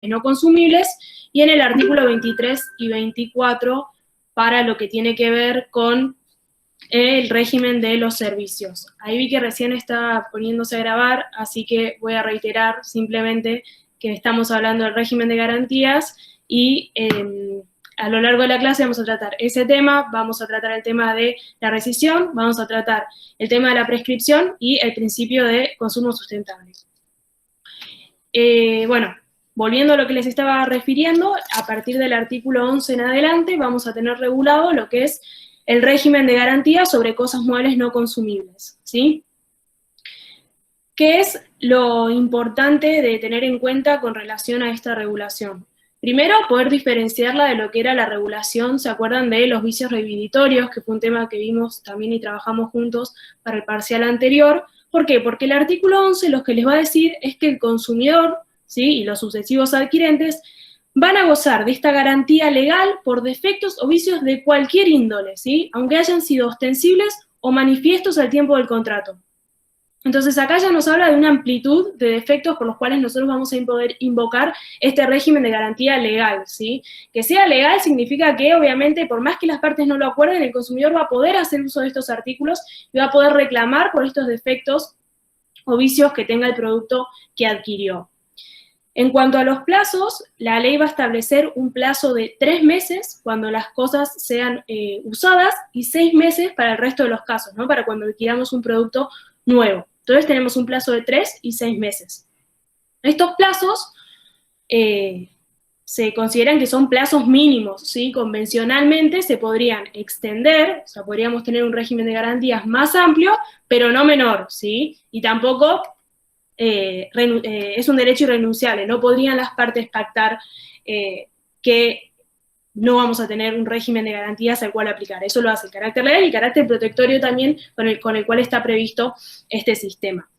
no consumibles, y en el artículo 23 y 24 para lo que tiene que ver con el régimen de los servicios. Ahí vi que recién estaba poniéndose a grabar, así que voy a reiterar simplemente que estamos hablando del régimen de garantías y a lo largo de la clase vamos a tratar ese tema, vamos a tratar el tema de la rescisión, vamos a tratar el tema de la prescripción y el principio de consumo sustentable. Bueno, volviendo a lo que les estaba refiriendo, a partir del artículo 11 en adelante vamos a tener regulado lo que es el régimen de garantía sobre cosas muebles no consumibles, ¿sí? ¿Qué es lo importante de tener en cuenta con relación a esta regulación? Primero, poder diferenciarla de lo que era la regulación, ¿se acuerdan de los vicios rehabilitatorios? Que fue un tema que vimos también y trabajamos juntos para el parcial anterior. ¿Por qué? Porque el artículo 11 lo que les va a decir es que el consumidor, ¿sí?, y los sucesivos adquirentes van a gozar de esta garantía legal por defectos o vicios de cualquier índole, ¿sí?, aunque hayan sido ostensibles o manifiestos al tiempo del contrato. Entonces acá ya nos habla de una amplitud de defectos por los cuales nosotros vamos a poder invocar este régimen de garantía legal, ¿sí? Que sea legal significa que, obviamente, por más que las partes no lo acuerden, el consumidor va a poder hacer uso de estos artículos y va a poder reclamar por estos defectos o vicios que tenga el producto que adquirió. En cuanto a los plazos, la ley va a establecer un plazo de 3 meses cuando las cosas sean usadas y 6 meses para el resto de los casos, ¿no? Para cuando adquiramos un producto nuevo. Entonces tenemos un plazo de 3 y 6 meses. Estos plazos se consideran que son plazos mínimos, ¿sí? Convencionalmente se podrían extender, o sea, podríamos tener un régimen de garantías más amplio, pero no menor, ¿sí? Y tampoco es un derecho irrenunciable, no podrían las partes pactar que no vamos a tener un régimen de garantías al cual aplicar. Eso lo hace el carácter legal y el carácter protectorio también con el cual está previsto este sistema.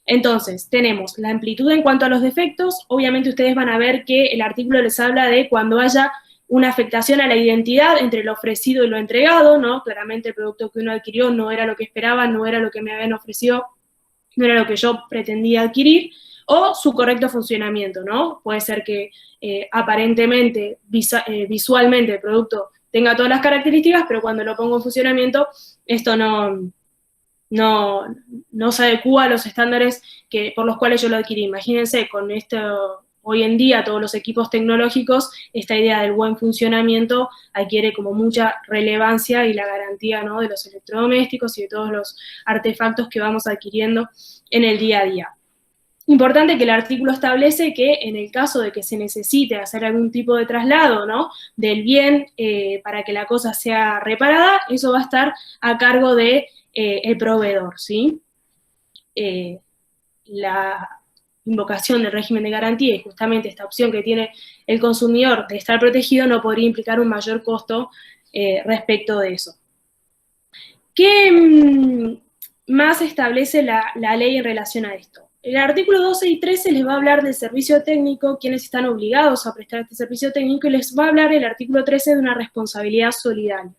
Entonces, tenemos la amplitud en cuanto a los defectos. Obviamente ustedes van a ver que el artículo les habla de cuando haya una afectación a la identidad entre lo ofrecido y lo entregado, ¿no? Claramente el producto que uno adquirió no era lo que esperaba, no era lo que me habían ofrecido, no era lo que yo pretendía adquirir, o su correcto funcionamiento, ¿no? Puede ser que aparentemente, visualmente el producto tenga todas las características, pero cuando lo pongo en funcionamiento, esto no se adecúa a los estándares por los cuales yo lo adquirí. Imagínense, con esto, hoy en día, todos los equipos tecnológicos, esta idea del buen funcionamiento adquiere como mucha relevancia y la garantía, ¿no?, de los electrodomésticos y de todos los artefactos que vamos adquiriendo en el día a día. Importante que el artículo establece que en el caso de que se necesite hacer algún tipo de traslado, ¿no?, del bien para que la cosa sea reparada, eso va a estar a cargo de el proveedor, ¿sí? La invocación del régimen de garantía y justamente esta opción que tiene el consumidor de estar protegido no podría implicar un mayor costo respecto de eso. ¿Qué más establece la ley en relación a esto? El artículo 12 y 13 les va a hablar del servicio técnico, quienes están obligados a prestar este servicio técnico, y les va a hablar el artículo 13 de una responsabilidad solidaria.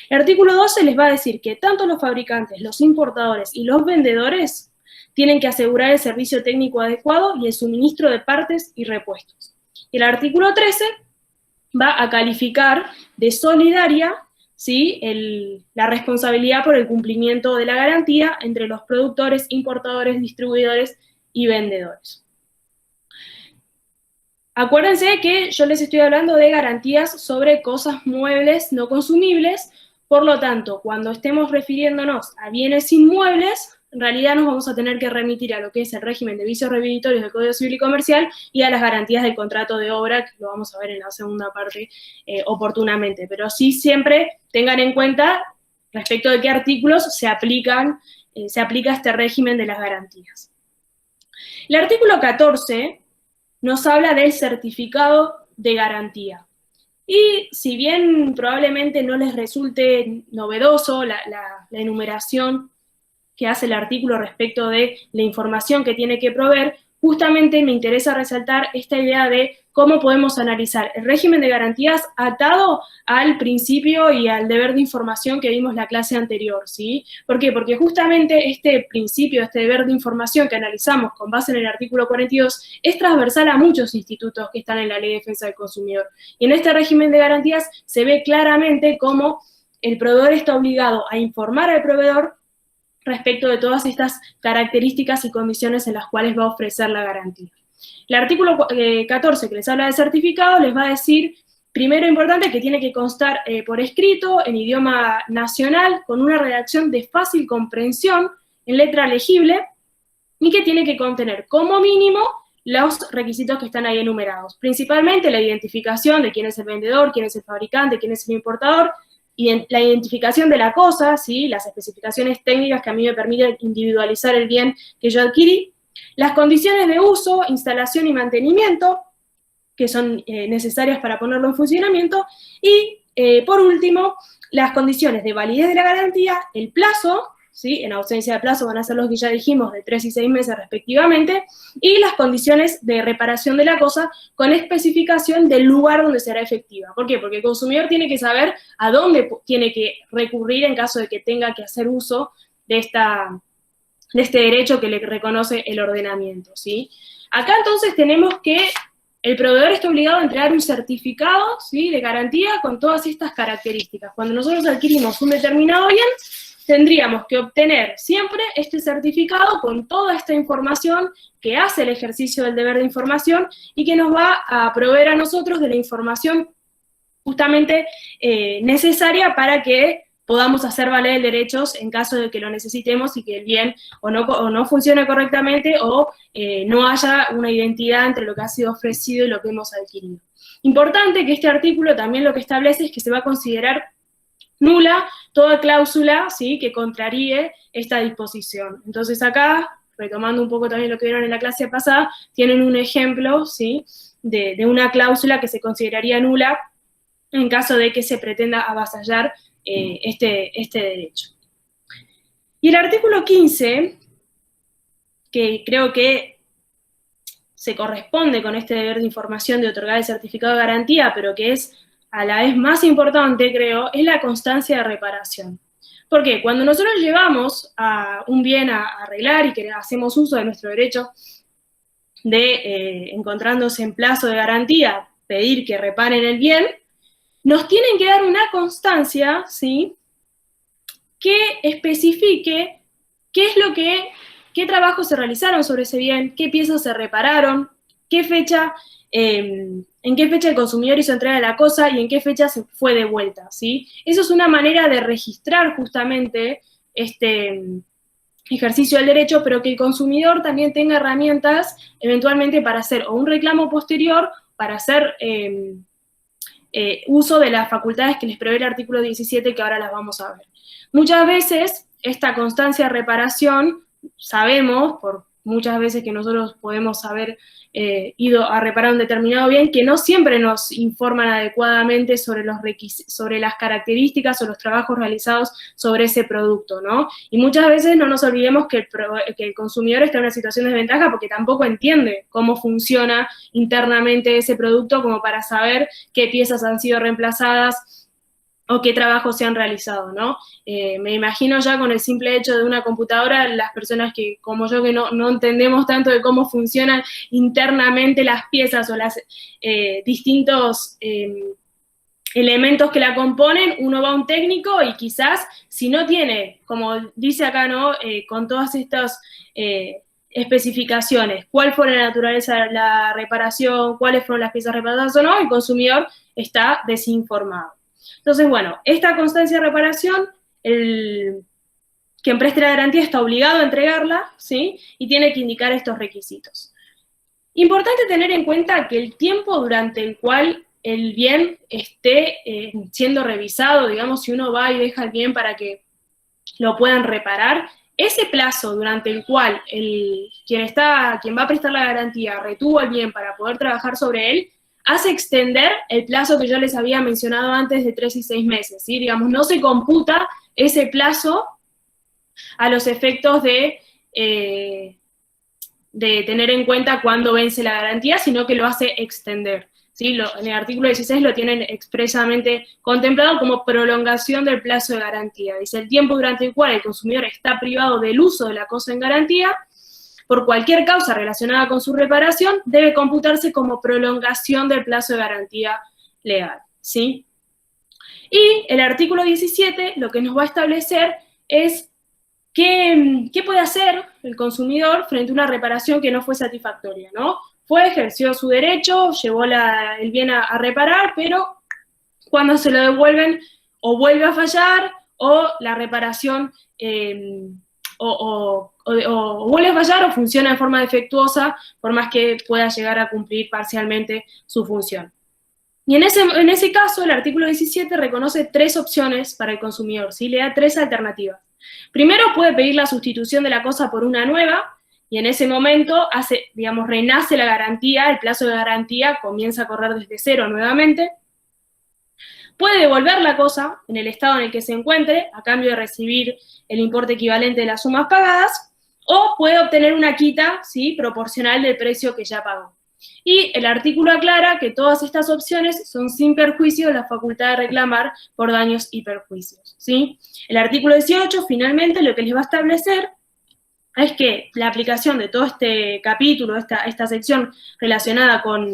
El artículo 12 les va a decir que tanto los fabricantes, los importadores y los vendedores tienen que asegurar el servicio técnico adecuado y el suministro de partes y repuestos. El artículo 13 va a calificar de solidaria, ¿sí?, la responsabilidad por el cumplimiento de la garantía entre los productores, importadores, distribuidores y vendedores. Acuérdense que yo les estoy hablando de garantías sobre cosas muebles no consumibles, por lo tanto, cuando estemos refiriéndonos a bienes inmuebles, en realidad nos vamos a tener que remitir a lo que es el régimen de vicios rehabilitatorios del Código Civil y Comercial y a las garantías del contrato de obra, que lo vamos a ver en la segunda parte oportunamente. Pero sí siempre tengan en cuenta respecto de qué artículos se aplica este régimen de las garantías. El artículo 14 nos habla del certificado de garantía. Y si bien probablemente no les resulte novedoso la enumeración que hace el artículo respecto de la información que tiene que proveer, justamente me interesa resaltar esta idea de cómo podemos analizar el régimen de garantías atado al principio y al deber de información que vimos la clase anterior, ¿sí? ¿Por qué? Porque justamente este principio, este deber de información que analizamos con base en el artículo 42, es transversal a muchos institutos que están en la Ley de Defensa del Consumidor. Y en este régimen de garantías se ve claramente cómo el proveedor está obligado a informar al proveedor respecto de todas estas características y condiciones en las cuales va a ofrecer la garantía. El artículo 14, que les habla de certificado, les va a decir, primero importante, que tiene que constar por escrito, en idioma nacional, con una redacción de fácil comprensión, en letra legible, y que tiene que contener, como mínimo, los requisitos que están ahí enumerados. Principalmente la identificación de quién es el vendedor, quién es el fabricante, quién es el importador, y la identificación de la cosa, ¿sí? Las especificaciones técnicas que a mí me permiten individualizar el bien que yo adquirí, las condiciones de uso, instalación y mantenimiento, que son necesarias para ponerlo en funcionamiento, y por último, las condiciones de validez de la garantía, el plazo, ¿sí? En ausencia de plazo van a ser los que ya dijimos, de 3 y 6 meses respectivamente, y las condiciones de reparación de la cosa con especificación del lugar donde será efectiva. ¿Por qué? Porque el consumidor tiene que saber a dónde tiene que recurrir en caso de que tenga que hacer uso de este derecho que le reconoce el ordenamiento, ¿sí? Acá entonces tenemos que el proveedor está obligado a entregar un certificado, ¿sí? De garantía con todas estas características. Cuando nosotros adquirimos un determinado bien, tendríamos que obtener siempre este certificado con toda esta información que hace el ejercicio del deber de información y que nos va a proveer a nosotros de la información justamente necesaria para que podamos hacer valer derechos en caso de que lo necesitemos y que el bien o no funcione correctamente o no haya una identidad entre lo que ha sido ofrecido y lo que hemos adquirido. Importante que este artículo también lo que establece es que se va a considerar nula toda cláusula, ¿sí? Que contraríe esta disposición. Entonces acá, retomando un poco también lo que vieron en la clase pasada, tienen un ejemplo, ¿sí? de una cláusula que se consideraría nula en caso de que se pretenda avasallar este derecho. Y el artículo 15, que creo que se corresponde con este deber de información de otorgar el certificado de garantía, pero que es a la vez más importante, creo, es la constancia de reparación. ¿Por qué? Cuando nosotros llevamos a un bien a arreglar y que hacemos uso de nuestro derecho de, encontrándose en plazo de garantía, pedir que reparen el bien, nos tienen que dar una constancia, ¿sí? Que especifique qué trabajos se realizaron sobre ese bien, qué piezas se repararon, qué fecha, en qué fecha el consumidor hizo entrega de la cosa y en qué fecha se fue de vuelta, ¿sí? Eso es una manera de registrar justamente este ejercicio del derecho, pero que el consumidor también tenga herramientas eventualmente para hacer o un reclamo posterior, para hacer uso de las facultades que les prevé el artículo 17, que ahora las vamos a ver. Muchas veces esta constancia de reparación, sabemos, por muchas veces que nosotros podemos haber ido a reparar un determinado bien, que no siempre nos informan adecuadamente sobre las características o los trabajos realizados sobre ese producto, ¿no? Y muchas veces no nos olvidemos que el consumidor está en una situación de desventaja porque tampoco entiende cómo funciona internamente ese producto como para saber qué piezas han sido reemplazadas o qué trabajos se han realizado, ¿no? Me imagino ya con el simple hecho de una computadora, las personas que, como yo, que no entendemos tanto de cómo funcionan internamente las piezas o los distintos elementos que la componen, uno va a un técnico y quizás, si no tiene, como dice acá, ¿no? Con todas estas especificaciones, cuál fue la naturaleza de la reparación, cuáles fueron las piezas reparadas o no, el consumidor está desinformado. Entonces, bueno, esta constancia de reparación, quien preste la garantía está obligado a entregarla, ¿sí? Y tiene que indicar estos requisitos. Importante tener en cuenta que el tiempo durante el cual el bien esté siendo revisado, digamos, si uno va y deja el bien para que lo puedan reparar, ese plazo durante el cual quien va a prestar la garantía retuvo el bien para poder trabajar sobre él, hace extender el plazo que yo les había mencionado antes de 3 y 6 meses, ¿sí? Digamos, no se computa ese plazo a los efectos de de tener en cuenta cuándo vence la garantía, sino que lo hace extender. ¿Sí? En el artículo 16 lo tienen expresamente contemplado como prolongación del plazo de garantía. Dice, el tiempo durante el cual el consumidor está privado del uso de la cosa en garantía, por cualquier causa relacionada con su reparación, debe computarse como prolongación del plazo de garantía legal. ¿Sí? Y el artículo 17 lo que nos va a establecer es qué puede hacer el consumidor frente a una reparación que no fue satisfactoria, ¿no? Ejerció su derecho, llevó el bien a reparar, pero cuando se lo devuelven o vuelve a fallar o la reparación o vuelve a fallar o funciona de forma defectuosa, por más que pueda llegar a cumplir parcialmente su función. Y en ese caso, el artículo 17 reconoce 3 opciones para el consumidor, ¿sí? Le da 3 alternativas. Primero, puede pedir la sustitución de la cosa por una nueva, y en ese momento renace la garantía, el plazo de garantía comienza a correr desde cero nuevamente. Puede devolver la cosa en el estado en el que se encuentre, a cambio de recibir el importe equivalente de las sumas pagadas, o puede obtener una quita, ¿sí? Proporcional del precio que ya pagó. Y el artículo aclara que todas estas opciones son sin perjuicio de la facultad de reclamar por daños y perjuicios, ¿sí? El artículo 18, finalmente, lo que les va a establecer es que la aplicación de todo este capítulo, esta sección relacionada con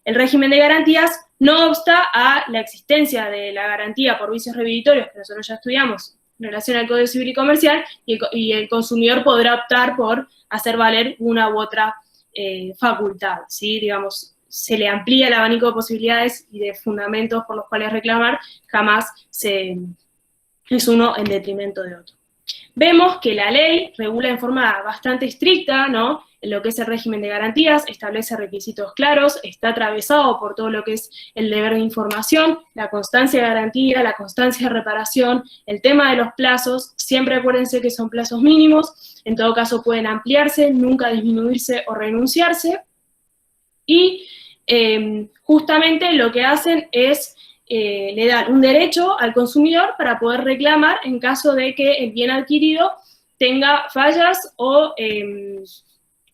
el régimen de garantías, no obsta a la existencia de la garantía por vicios rehabilitorios, que nosotros ya estudiamos en relación al Código Civil y Comercial, y el consumidor podrá optar por hacer valer una u otra facultad, ¿sí? Digamos, se le amplía el abanico de posibilidades y de fundamentos por los cuales reclamar, jamás es uno en detrimento de otro. Vemos que la ley regula en forma bastante estricta, ¿no? En lo que es el régimen de garantías, establece requisitos claros, está atravesado por todo lo que es el deber de información, la constancia de garantía, la constancia de reparación, el tema de los plazos, siempre acuérdense que son plazos mínimos, en todo caso pueden ampliarse, nunca disminuirse o renunciarse, y justamente lo que hacen es le dan un derecho al consumidor para poder reclamar en caso de que el bien adquirido tenga fallas o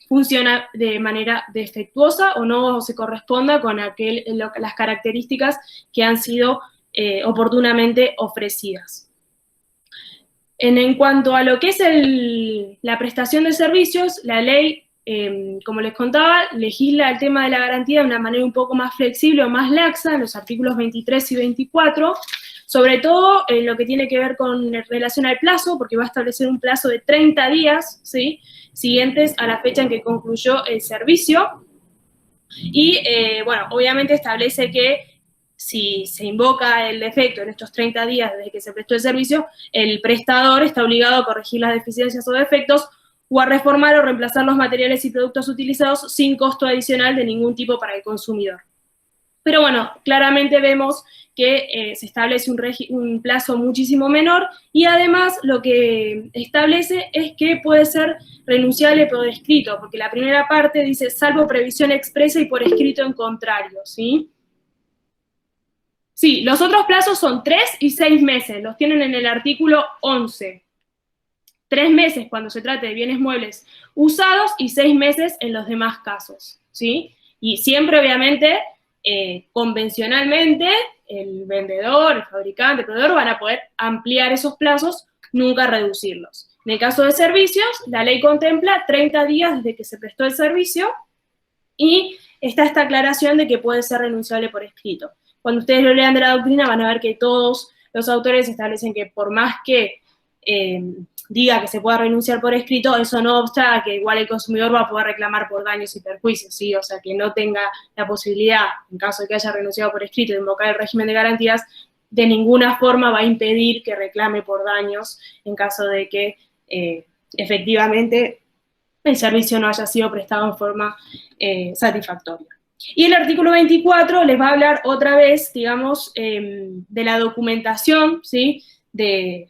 funciona de manera defectuosa o no se corresponda con las características que han sido oportunamente ofrecidas. En cuanto a lo que es la prestación de servicios, la ley, como les contaba, legisla el tema de la garantía de una manera un poco más flexible o más laxa en los artículos 23 y 24, sobre todo en lo que tiene que ver con relación al plazo, porque va a establecer un plazo de 30 días, ¿sí?, siguientes a la fecha en que concluyó el servicio, y, bueno, obviamente establece que si se invoca el defecto en estos 30 días desde que se prestó el servicio, el prestador está obligado a corregir las deficiencias o defectos o a reformar o reemplazar los materiales y productos utilizados sin costo adicional de ningún tipo para el consumidor. Pero bueno, claramente vemos que se establece un plazo muchísimo menor y además lo que establece es que puede ser renunciable por escrito, porque la primera parte dice salvo previsión expresa y por escrito en contrario, ¿sí? Sí, los otros plazos son 3 y 6 meses, los tienen en el artículo 11. 3 meses cuando se trate de bienes muebles usados y 6 meses en los demás casos, ¿sí? Y siempre, obviamente, convencionalmente, el vendedor, el fabricante, el proveedor van a poder ampliar esos plazos, nunca reducirlos. En el caso de servicios, la ley contempla 30 días desde que se prestó el servicio y está esta aclaración de que puede ser renunciable por escrito. Cuando ustedes lo lean de la doctrina van a ver que todos los autores establecen que por más que diga que se pueda renunciar por escrito, eso no obsta a que igual el consumidor va a poder reclamar por daños y perjuicios, ¿sí? O sea, que no tenga la posibilidad, en caso de que haya renunciado por escrito, de invocar el régimen de garantías, de ninguna forma va a impedir que reclame por daños en caso de que efectivamente el servicio no haya sido prestado en forma satisfactoria. Y el artículo 24 les va a hablar otra vez, digamos, de la documentación, ¿sí?, de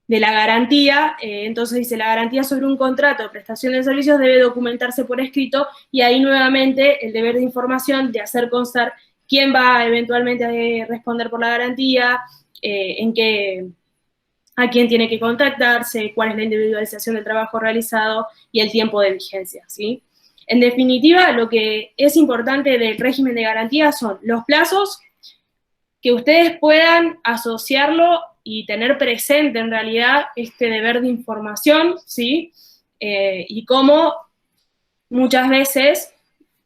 la garantía. Entonces dice, la garantía sobre un contrato de prestación de servicios debe documentarse por escrito, y ahí nuevamente el deber de información de hacer constar quién va eventualmente a responder por la garantía, en qué a quién tiene que contactarse, cuál es la individualización del trabajo realizado y el tiempo de vigencia, ¿sí? En definitiva, lo que es importante del régimen de garantía son los plazos, que ustedes puedan asociarlo y tener presente en realidad este deber de información, ¿sí? Y cómo muchas veces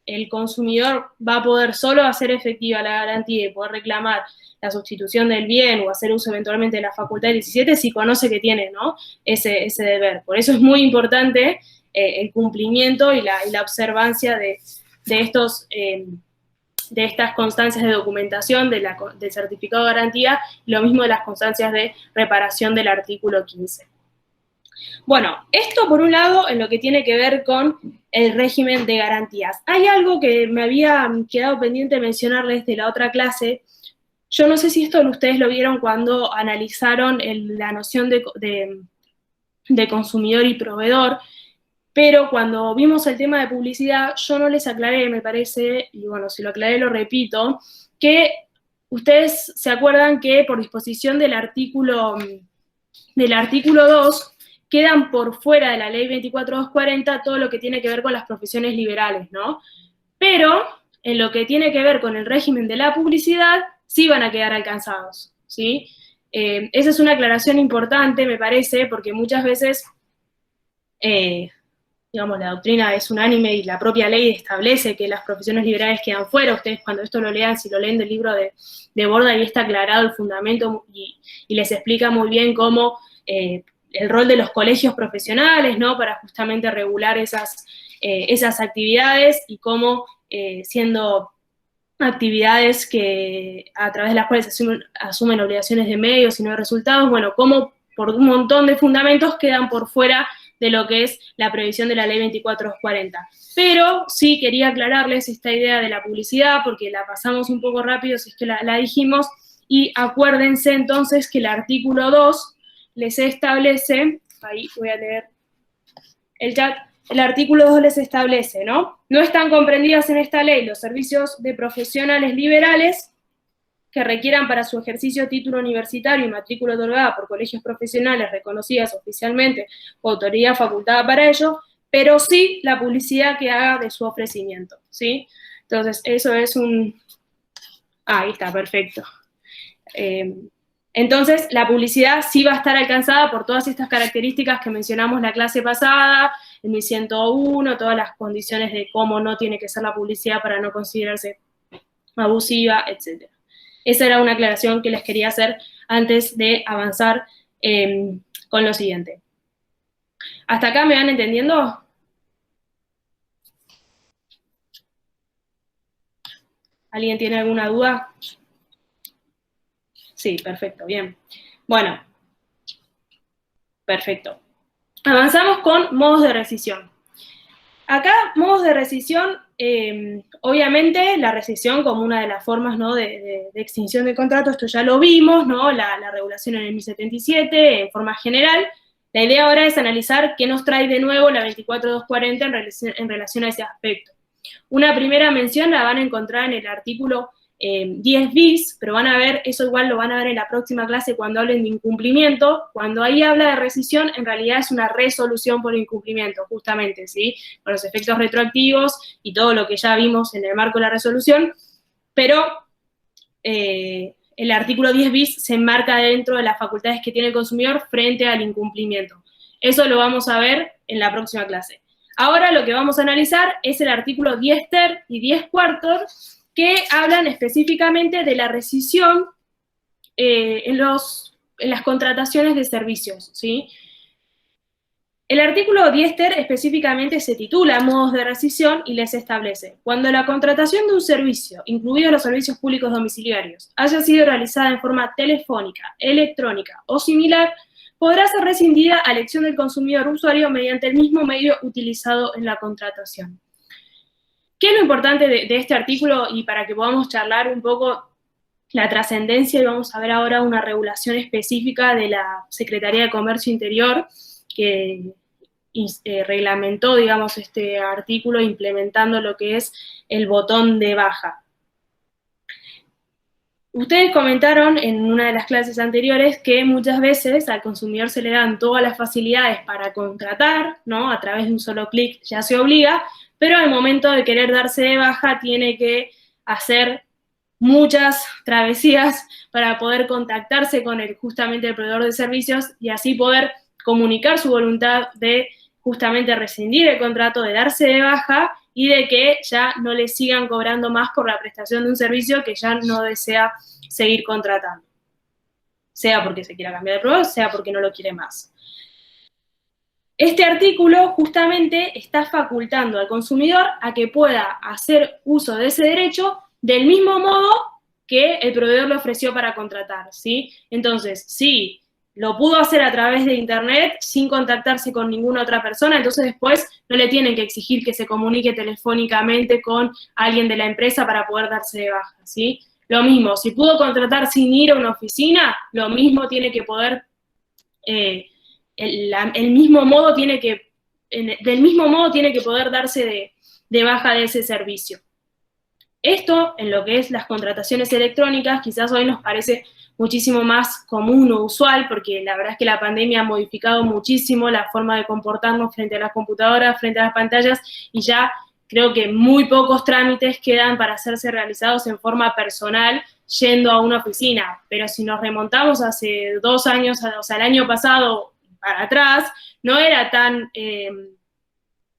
el consumidor va a poder solo hacer efectiva la garantía y poder reclamar la sustitución del bien o hacer uso eventualmente de la facultad 17 si conoce que tiene, ¿no? ese deber. Por eso es muy importante el cumplimiento y la observancia de estas constancias de documentación del certificado de garantía, y lo mismo de las constancias de reparación del artículo 15. Bueno, esto por un lado en lo que tiene que ver con el régimen de garantías. Hay algo que me había quedado pendiente mencionarles de la otra clase. Yo no sé si esto ustedes lo vieron cuando analizaron la noción de consumidor y proveedor, pero cuando vimos el tema de publicidad, yo no les aclaré, me parece, y bueno, si lo aclaré lo repito, que ustedes se acuerdan que por disposición del artículo 2, quedan por fuera de la ley 24240 todo lo que tiene que ver con las profesiones liberales, ¿no? Pero en lo que tiene que ver con el régimen de la publicidad, sí van a quedar alcanzados, ¿sí? Esa es una aclaración importante, me parece, porque muchas veces, digamos, la doctrina es unánime y la propia ley establece que las profesiones liberales quedan fuera. Ustedes cuando esto lo lean, si lo leen del libro de Borda, ahí está aclarado el fundamento y les explica muy bien cómo el rol de los colegios profesionales, ¿no? Para justamente regular esas actividades y cómo siendo actividades que a través de las cuales asumen obligaciones de medios y no de resultados, bueno, cómo por un montón de fundamentos quedan por fuera de lo que es la previsión de la ley 24240. Pero sí quería aclararles esta idea de la publicidad, porque la pasamos un poco rápido si es que la dijimos, y acuérdense entonces que el artículo 2 les establece, ahí voy a leer el chat, el artículo 2 les establece, ¿no? No están comprendidas en esta ley los servicios de profesionales liberales que requieran para su ejercicio título universitario y matrícula otorgada por colegios profesionales reconocidas oficialmente o autoridad facultada para ello, pero sí la publicidad que haga de su ofrecimiento, ¿sí? Entonces, eso es ahí está, perfecto. Entonces, la publicidad sí va a estar alcanzada por todas estas características que mencionamos la clase pasada, el 1101, todas las condiciones de cómo no tiene que ser la publicidad para no considerarse abusiva, etc. Esa era una aclaración que les quería hacer antes de avanzar con lo siguiente. ¿Hasta acá me van entendiendo? ¿Alguien tiene alguna duda? Sí, perfecto, bien. Bueno, perfecto. Avanzamos con modos de rescisión. Acá, modos de rescisión, obviamente la rescisión como una de las formas, ¿no?, de extinción de contrato, esto ya lo vimos, ¿no?, la regulación en el 1077 en forma general. La idea ahora es analizar qué nos trae de nuevo la 24240 en relación a ese aspecto. Una primera mención la van a encontrar en el artículo 10 bis, pero van a ver, eso igual lo van a ver en la próxima clase cuando hablen de incumplimiento. Cuando ahí habla de rescisión, en realidad es una resolución por incumplimiento, justamente, ¿sí? Con los efectos retroactivos y todo lo que ya vimos en el marco de la resolución, pero el artículo 10 bis se enmarca dentro de las facultades que tiene el consumidor frente al incumplimiento. Eso lo vamos a ver en la próxima clase. Ahora lo que vamos a analizar es el artículo 10 ter y 10 cuartor, que hablan específicamente de la rescisión en las contrataciones de servicios, ¿sí? El artículo 10 ter específicamente se titula modos de rescisión y les establece: cuando la contratación de un servicio, incluidos los servicios públicos domiciliarios, haya sido realizada en forma telefónica, electrónica o similar, podrá ser rescindida a elección del consumidor usuario mediante el mismo medio utilizado en la contratación. ¿Qué es lo importante de este artículo? Y para que podamos charlar un poco la trascendencia, y vamos a ver ahora una regulación específica de la Secretaría de Comercio Interior que reglamentó, digamos, este artículo implementando lo que es el botón de baja. Ustedes comentaron en una de las clases anteriores que muchas veces al consumidor se le dan todas las facilidades para contratar, ¿no? A través de un solo clic ya se obliga, pero al momento de querer darse de baja tiene que hacer muchas travesías para poder contactarse con justamente el proveedor de servicios y así poder comunicar su voluntad de justamente rescindir el contrato, de darse de baja y de que ya no le sigan cobrando más por la prestación de un servicio que ya no desea seguir contratando. Sea porque se quiera cambiar de proveedor, sea porque no lo quiere más. Este artículo justamente está facultando al consumidor a que pueda hacer uso de ese derecho del mismo modo que el proveedor le ofreció para contratar, ¿sí? Entonces, si lo pudo hacer a través de internet sin contactarse con ninguna otra persona, entonces después no le tienen que exigir que se comunique telefónicamente con alguien de la empresa para poder darse de baja, ¿sí? Lo mismo, si pudo contratar sin ir a una oficina, lo mismo tiene que poder, del mismo modo tiene que poder darse de baja de ese servicio. Esto, en lo que es las contrataciones electrónicas, quizás hoy nos parece muchísimo más común o usual, porque la verdad es que la pandemia ha modificado muchísimo la forma de comportarnos frente a las computadoras, frente a las pantallas, y ya creo que muy pocos trámites quedan para hacerse realizados en forma personal yendo a una oficina. Pero si nos remontamos hace 2 años, o sea, el año pasado para atrás, no era tan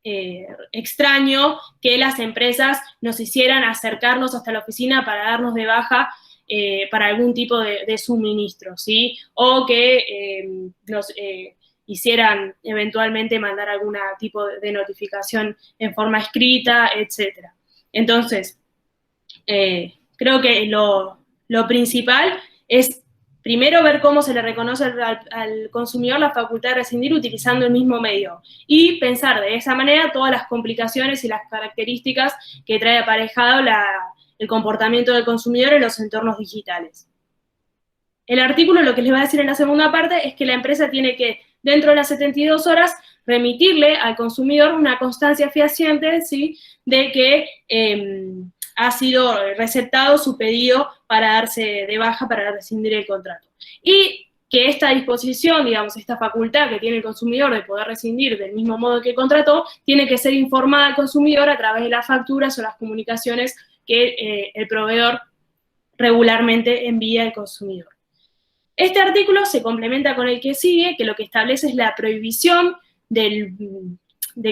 extraño que las empresas nos hicieran acercarnos hasta la oficina para darnos de baja para algún tipo de suministro, ¿sí? O que nos hicieran eventualmente mandar algún tipo de notificación en forma escrita, etc. Entonces, creo que lo principal es primero ver cómo se le reconoce al consumidor la facultad de rescindir utilizando el mismo medio y pensar de esa manera todas las complicaciones y las características que trae aparejado el comportamiento del consumidor en los entornos digitales. El artículo lo que les va a decir en la segunda parte es que la empresa tiene que, dentro de las 72 horas, remitirle al consumidor una constancia fehaciente, ¿sí?, de que ha sido receptado su pedido para darse de baja, para rescindir el contrato. Y que esta disposición, digamos, esta facultad que tiene el consumidor de poder rescindir del mismo modo que contrató, tiene que ser informada al consumidor a través de las facturas o las comunicaciones que el proveedor regularmente envía al consumidor. Este artículo se complementa con el que sigue, que lo que establece es la prohibición de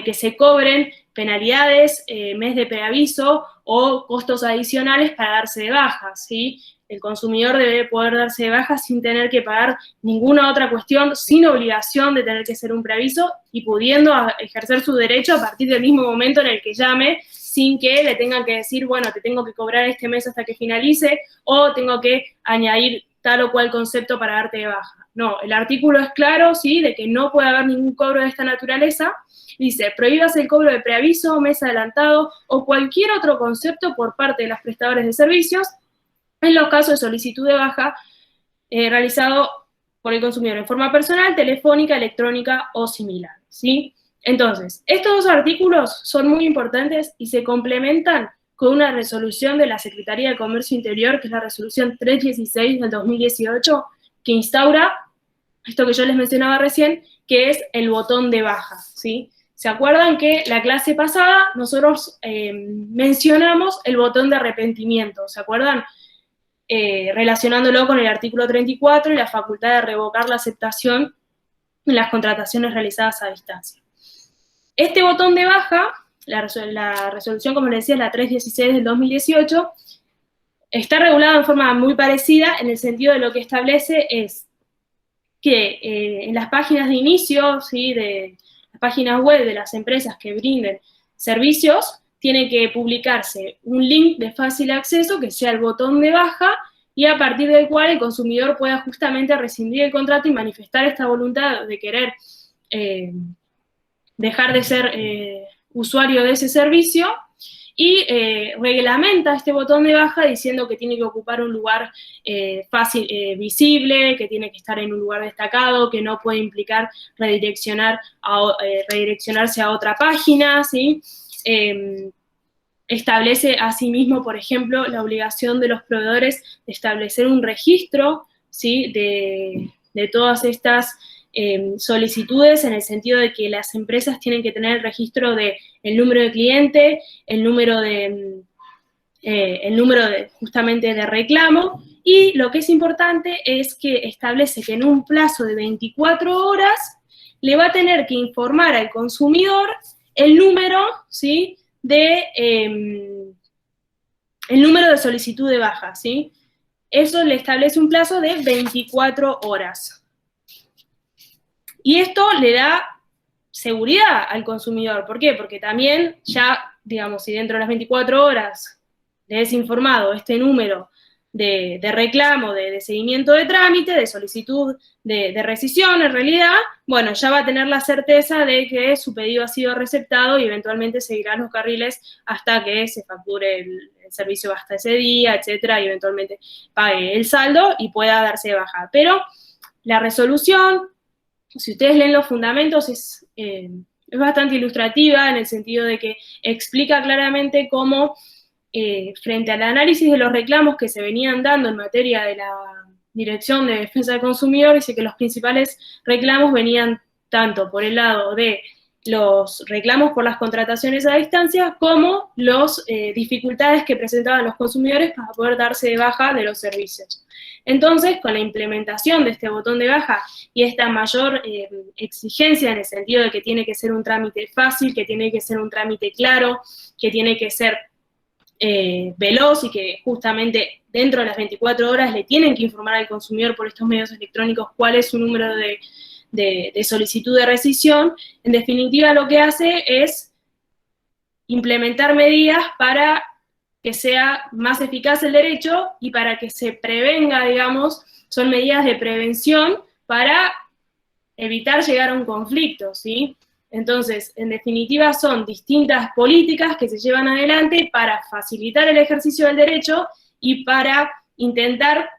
que se cobren penalidades, mes de preaviso o costos adicionales para darse de baja, ¿sí? El consumidor debe poder darse de baja sin tener que pagar ninguna otra cuestión, sin obligación de tener que hacer un preaviso y pudiendo ejercer su derecho a partir del mismo momento en el que llame, sin que le tengan que decir, bueno, te tengo que cobrar este mes hasta que finalice o tengo que añadir tal o cual concepto para darte de baja. No, el artículo es claro, ¿sí?, de que no puede haber ningún cobro de esta naturaleza. Dice, prohíbas el cobro de preaviso, mes adelantado o cualquier otro concepto por parte de los prestadores de servicios en los casos de solicitud de baja realizado por el consumidor en forma personal, telefónica, electrónica o similar, ¿sí? Entonces, estos dos artículos son muy importantes y se complementan con una resolución de la Secretaría de Comercio Interior, que es la resolución 316 del 2018, que instaura esto que yo les mencionaba recién, que es el botón de baja, ¿sí? ¿Se acuerdan que la clase pasada nosotros mencionamos el botón de arrepentimiento? ¿Se acuerdan? Relacionándolo con el artículo 34 y la facultad de revocar la aceptación en las contrataciones realizadas a distancia. Este botón de baja, la resolución, como les decía, es la 316 del 2018, está regulado en forma muy parecida en el sentido de lo que establece es que en las páginas de inicio, ¿sí?, de las páginas web de las empresas que brinden servicios, tiene que publicarse un link de fácil acceso que sea el botón de baja y a partir del cual el consumidor pueda justamente rescindir el contrato y manifestar esta voluntad de querer dejar de ser usuario de ese servicio y reglamenta este botón de baja diciendo que tiene que ocupar un lugar fácil, visible, que tiene que estar en un lugar destacado, que no puede implicar redireccionarse a otra página, ¿sí? establece asimismo, por ejemplo, la obligación de los proveedores de establecer un registro, ¿sí?, de todas estas solicitudes, en el sentido de que las empresas tienen que tener el registro del número de cliente, el número justamente de reclamo, y lo que es importante es que establece que en un plazo de 24 horas le va a tener que informar al consumidor el número, ¿sí?, el número de solicitud de baja, ¿sí? Eso le establece un plazo de 24 horas. Y esto le da seguridad al consumidor. ¿Por qué? Porque también ya, digamos, si dentro de las 24 horas le es informado este número de reclamo, de seguimiento de trámite, de solicitud de rescisión, en realidad, bueno, ya va a tener la certeza de que su pedido ha sido receptado y eventualmente seguirá los carriles hasta que se facture el servicio hasta ese día, etcétera, y eventualmente pague el saldo y pueda darse de baja. Pero la resolución, si ustedes leen los fundamentos, es bastante ilustrativa en el sentido de que explica claramente cómo, frente al análisis de los reclamos que se venían dando en materia de la Dirección de Defensa del Consumidor, dice que los principales reclamos venían tanto por el lado de los reclamos por las contrataciones a distancia, como las dificultades que presentaban los consumidores para poder darse de baja de los servicios. Entonces, con la implementación de este botón de baja y esta mayor exigencia en el sentido de que tiene que ser un trámite fácil, que tiene que ser un trámite claro, que tiene que ser veloz y que justamente dentro de las 24 horas le tienen que informar al consumidor por estos medios electrónicos cuál es su número de solicitud de rescisión, en definitiva lo que hace es implementar medidas para que sea más eficaz el derecho y para que se prevenga, digamos, son medidas de prevención para evitar llegar a un conflicto, ¿sí? Entonces, en definitiva, son distintas políticas que se llevan adelante para facilitar el ejercicio del derecho y para intentar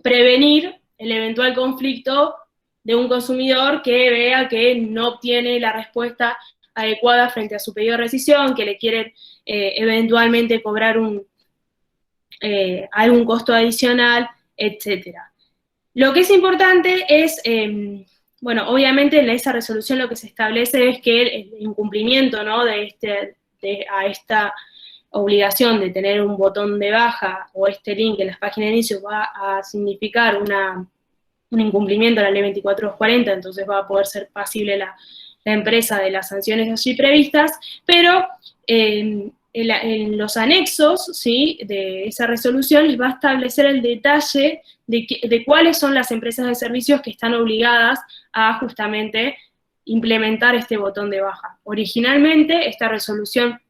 prevenir el eventual conflicto de un consumidor que vea que no obtiene la respuesta adecuada frente a su pedido de rescisión, que le quieren eventualmente cobrar algún costo adicional, etc. Lo que es importante es, bueno, obviamente en esa resolución lo que se establece es que el incumplimiento, ¿no?, a esta obligación de tener un botón de baja o este link en las páginas de inicio va a significar un incumplimiento de la ley 24240, entonces va a poder ser pasible la empresa de las sanciones allí previstas, pero en los anexos, ¿sí?, de esa resolución les va a establecer el detalle de cuáles son las empresas de servicios que están obligadas a justamente implementar este botón de baja. Originalmente, esta resolución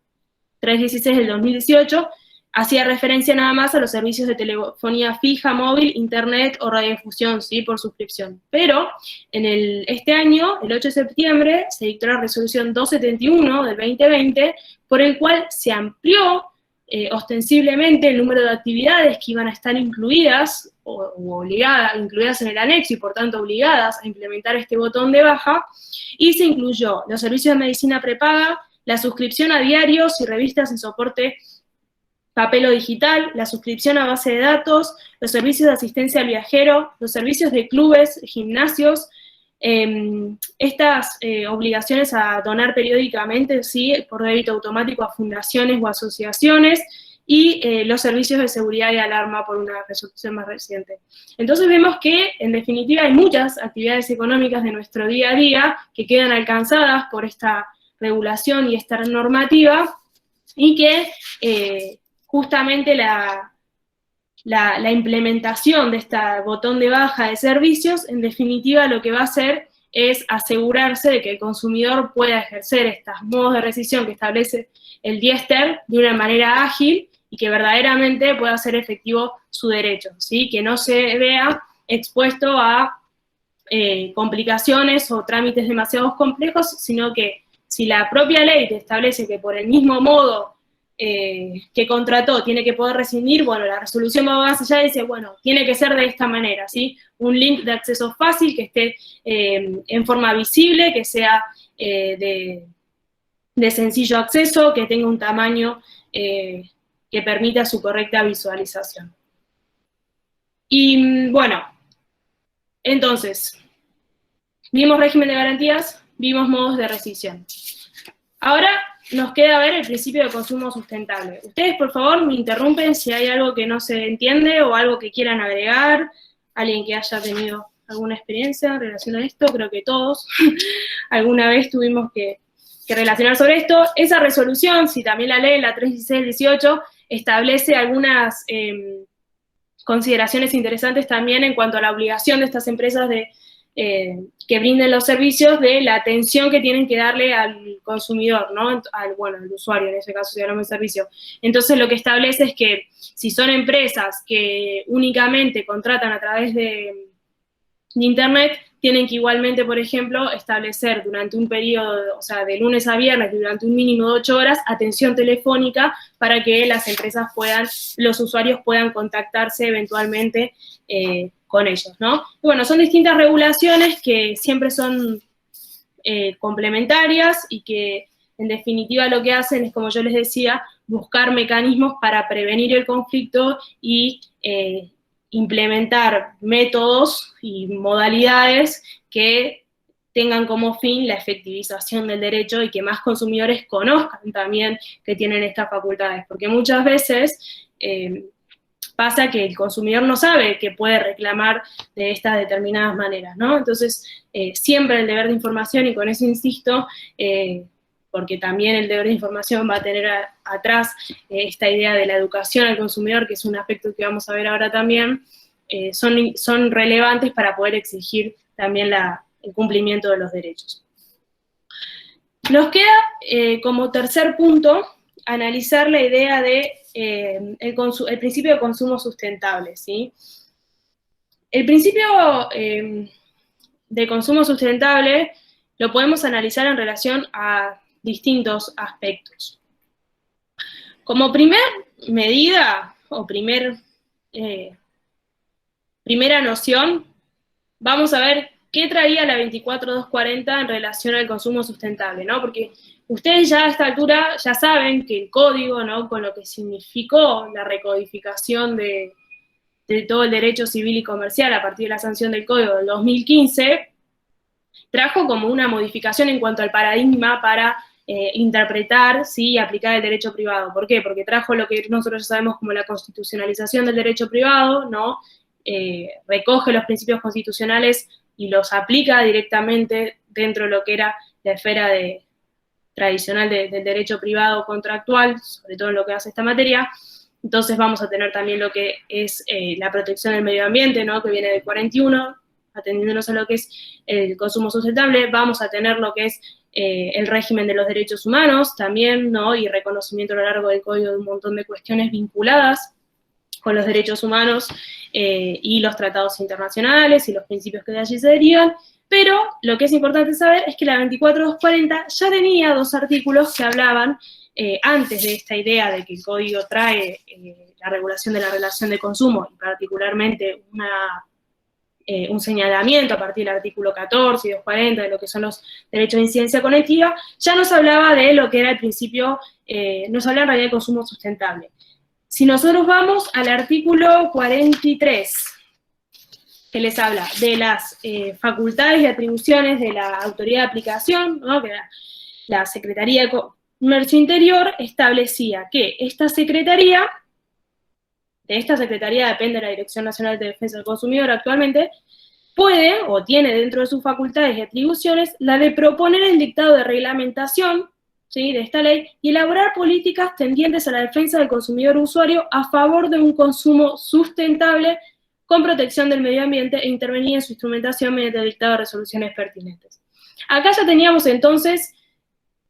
316 del 2018 hacía referencia nada más a los servicios de telefonía fija, móvil, internet o radiodifusión, ¿sí?, por suscripción. Pero este año, el 8 de septiembre, se dictó la resolución 271 del 2020, por el cual se amplió ostensiblemente el número de actividades que iban a estar incluidas incluidas en el anexo y por tanto obligadas a implementar este botón de baja, y se incluyó los servicios de medicina prepaga, la suscripción a diarios y revistas en soporte papel o digital, la suscripción a base de datos, los servicios de asistencia al viajero, los servicios de clubes, gimnasios, estas obligaciones a donar periódicamente, ¿sí?, por débito automático a fundaciones o asociaciones, y los servicios de seguridad y alarma por una resolución más reciente. Entonces vemos que, en definitiva, hay muchas actividades económicas de nuestro día a día que quedan alcanzadas por esta regulación y esta normativa, y que justamente la implementación de este botón de baja de servicios, en definitiva, lo que va a hacer es asegurarse de que el consumidor pueda ejercer estos modos de rescisión que establece el Diester de una manera ágil y que verdaderamente pueda hacer efectivo su derecho, ¿sí?, que no se vea expuesto a complicaciones o trámites demasiado complejos, sino que si la propia ley te establece que por el mismo modo que contrató tiene que poder rescindir, bueno, la resolución va más allá y dice, bueno, tiene que ser de esta manera, ¿sí? Un link de acceso fácil, que esté en forma visible, que sea de sencillo acceso, que tenga un tamaño que permita su correcta visualización. Y bueno, entonces, vimos régimen de garantías, vimos modos de rescisión. Ahora nos queda ver el principio de consumo sustentable. Ustedes, por favor, me interrumpen si hay algo que no se entiende o algo que quieran agregar, alguien que haya tenido alguna experiencia en relación a esto, creo que todos alguna vez tuvimos que relacionar sobre esto. Esa resolución, si también la leen, la 31618, establece algunas consideraciones interesantes también en cuanto a la obligación de estas empresas que brinden los servicios, de la atención que tienen que darle al consumidor, ¿no? Al usuario, en ese caso, si hablamos de servicio. Entonces, lo que establece es que si son empresas que únicamente contratan a través de Internet, tienen que igualmente, por ejemplo, establecer durante un periodo, o sea, de lunes a viernes, durante un mínimo de 8 horas, atención telefónica para que las empresas los usuarios puedan contactarse eventualmente con ellos, ¿no? Y bueno, son distintas regulaciones que siempre son complementarias y que, en definitiva, lo que hacen es, como yo les decía, buscar mecanismos para prevenir el conflicto y implementar métodos y modalidades que tengan como fin la efectivización del derecho y que más consumidores conozcan también que tienen estas facultades, porque muchas veces pasa que el consumidor no sabe que puede reclamar de estas determinadas maneras, ¿no? Entonces, siempre el deber de información, y con eso insisto, porque también el deber de información va a tener atrás esta idea de la educación al consumidor, que es un aspecto que vamos a ver ahora también, son relevantes para poder exigir también el cumplimiento de los derechos. Nos queda como tercer punto analizar la idea de el principio de consumo sustentable, ¿sí? El principio de consumo sustentable lo podemos analizar en relación a distintos aspectos. Como primer medida, o primera noción, vamos a ver qué traía la 24240 en relación al consumo sustentable, ¿no? Porque ustedes ya a esta altura ya saben que el código, ¿no?, con lo que significó la recodificación de todo el derecho civil y comercial a partir de la sanción del código del 2015, trajo como una modificación en cuanto al paradigma para interpretar, ¿sí?, y aplicar el derecho privado. ¿Por qué? Porque trajo lo que nosotros ya sabemos como la constitucionalización del derecho privado, ¿no? Recoge los principios constitucionales y los aplica directamente dentro de lo que era la esfera tradicional del derecho privado contractual, sobre todo en lo que hace esta materia. Entonces vamos a tener también lo que es la protección del medio ambiente, ¿no?, que viene del 41, atendiéndonos a lo que es el consumo sustentable. Vamos a tener lo que es el régimen de los derechos humanos también, ¿no?, y reconocimiento a lo largo del código de un montón de cuestiones vinculadas con los derechos humanos y los tratados internacionales y los principios que de allí se derivan. Pero lo que es importante saber es que la 24240 ya tenía 2 artículos que hablaban, antes de esta idea de que el código trae la regulación de la relación de consumo, y particularmente un señalamiento a partir del artículo 14 y 240 de lo que son los derechos de incidencia conectiva, ya nos hablaba de lo que era el principio, nos habla en realidad de consumo sustentable. Si nosotros vamos al artículo 43, que les habla de las facultades y atribuciones de la autoridad de aplicación, ¿no?, que era la Secretaría de Comercio Interior, establecía que de esta secretaría depende la Dirección Nacional de Defensa del Consumidor actualmente, puede o tiene dentro de sus facultades y atribuciones la de proponer el dictado de reglamentación, ¿sí?, de esta ley, y elaborar políticas tendientes a la defensa del consumidor usuario a favor de un consumo sustentable con protección del medio ambiente e intervenir en su instrumentación mediante el dictado de resoluciones pertinentes. Acá ya teníamos entonces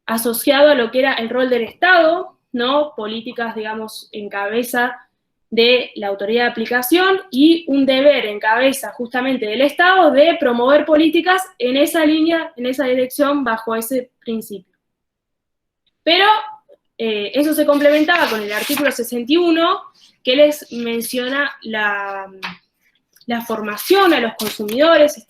asociado a lo que era el rol del Estado, ¿no?, políticas, digamos, en cabeza de la autoridad de aplicación y un deber en cabeza justamente del Estado de promover políticas en esa línea, en esa dirección, bajo ese principio. Pero eso se complementaba con el artículo 61, que les menciona la formación a los consumidores,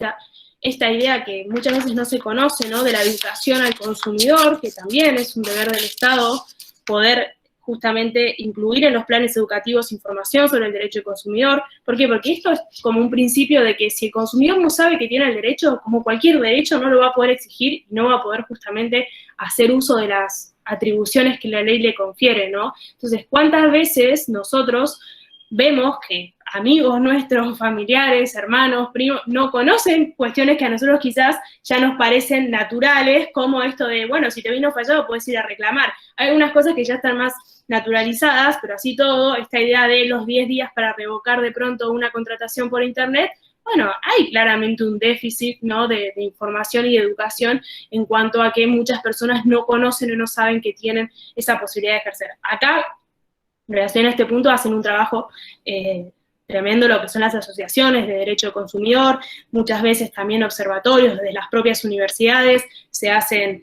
esta idea que muchas veces no se conoce, ¿no?, de la educación al consumidor, que también es un deber del Estado poder justamente incluir en los planes educativos información sobre el derecho del consumidor. ¿Por qué? Porque esto es como un principio de que si el consumidor no sabe que tiene el derecho, como cualquier derecho, no lo va a poder exigir y no va a poder justamente hacer uso de las atribuciones que la ley le confiere, ¿no? Entonces, ¿cuántas veces nosotros vemos que amigos nuestros, familiares, hermanos, primos, no conocen cuestiones que a nosotros quizás ya nos parecen naturales, como esto de, bueno, si te vino fallado puedes ir a reclamar? Hay algunas cosas que ya están más naturalizadas, pero así todo, esta idea de los 10 días para revocar de pronto una contratación por internet, bueno, hay claramente un déficit, ¿no?, de información y de educación en cuanto a que muchas personas no conocen o no saben que tienen esa posibilidad de ejercer. Acá, en relación a este punto, hacen un trabajo tremendo lo que son las asociaciones de derecho del consumidor, muchas veces también observatorios desde las propias universidades, se hacen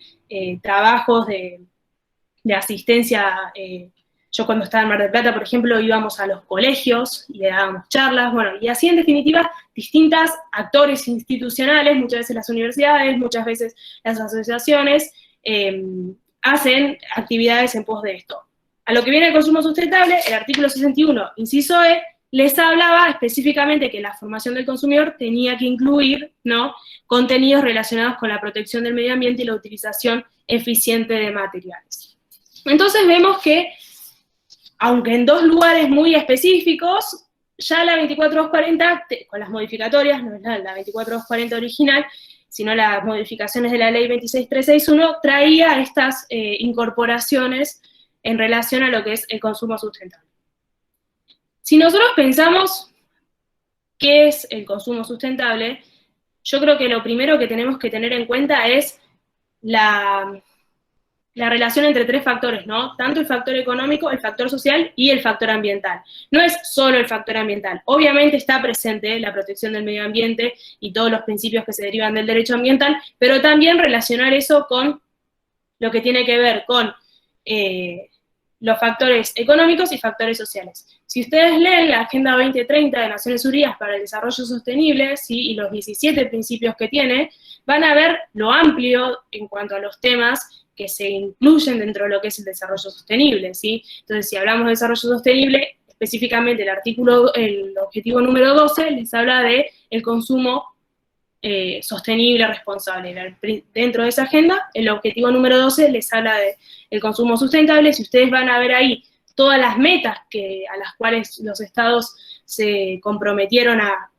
trabajos de asistencia. Yo cuando estaba en Mar del Plata, por ejemplo, íbamos a los colegios y le dábamos charlas, bueno, y así en definitiva distintas actores institucionales, muchas veces las universidades, muchas veces las asociaciones, hacen actividades en pos de esto. A lo que viene el consumo sustentable, el artículo 61, inciso E, les hablaba específicamente que la formación del consumidor tenía que incluir, ¿no?, contenidos relacionados con la protección del medio ambiente y la utilización eficiente de materiales. Entonces vemos que, aunque en dos lugares muy específicos, ya la 24240, con las modificatorias, no es la 24240 original, sino las modificaciones de la ley 26361, traía estas incorporaciones en relación a lo que es el consumo sustentable. Si nosotros pensamos qué es el consumo sustentable, yo creo que lo primero que tenemos que tener en cuenta es la relación entre tres factores, ¿no? Tanto el factor económico, el factor social y el factor ambiental. No es solo el factor ambiental. Obviamente está presente la protección del medio ambiente y todos los principios que se derivan del derecho ambiental, pero también relacionar eso con lo que tiene que ver con los factores económicos y factores sociales. Si ustedes leen la Agenda 2030 de Naciones Unidas para el Desarrollo Sostenible, ¿sí?, y los 17 principios que tiene, van a ver lo amplio en cuanto a los temas que se incluyen dentro de lo que es el desarrollo sostenible, ¿sí? Entonces, si hablamos de desarrollo sostenible, específicamente el objetivo número 12 les habla de el consumo sostenible, responsable. Dentro de esa agenda, el objetivo número 12 les habla del consumo sustentable. Si ustedes van a ver ahí todas las metas a las cuales los estados se comprometieron a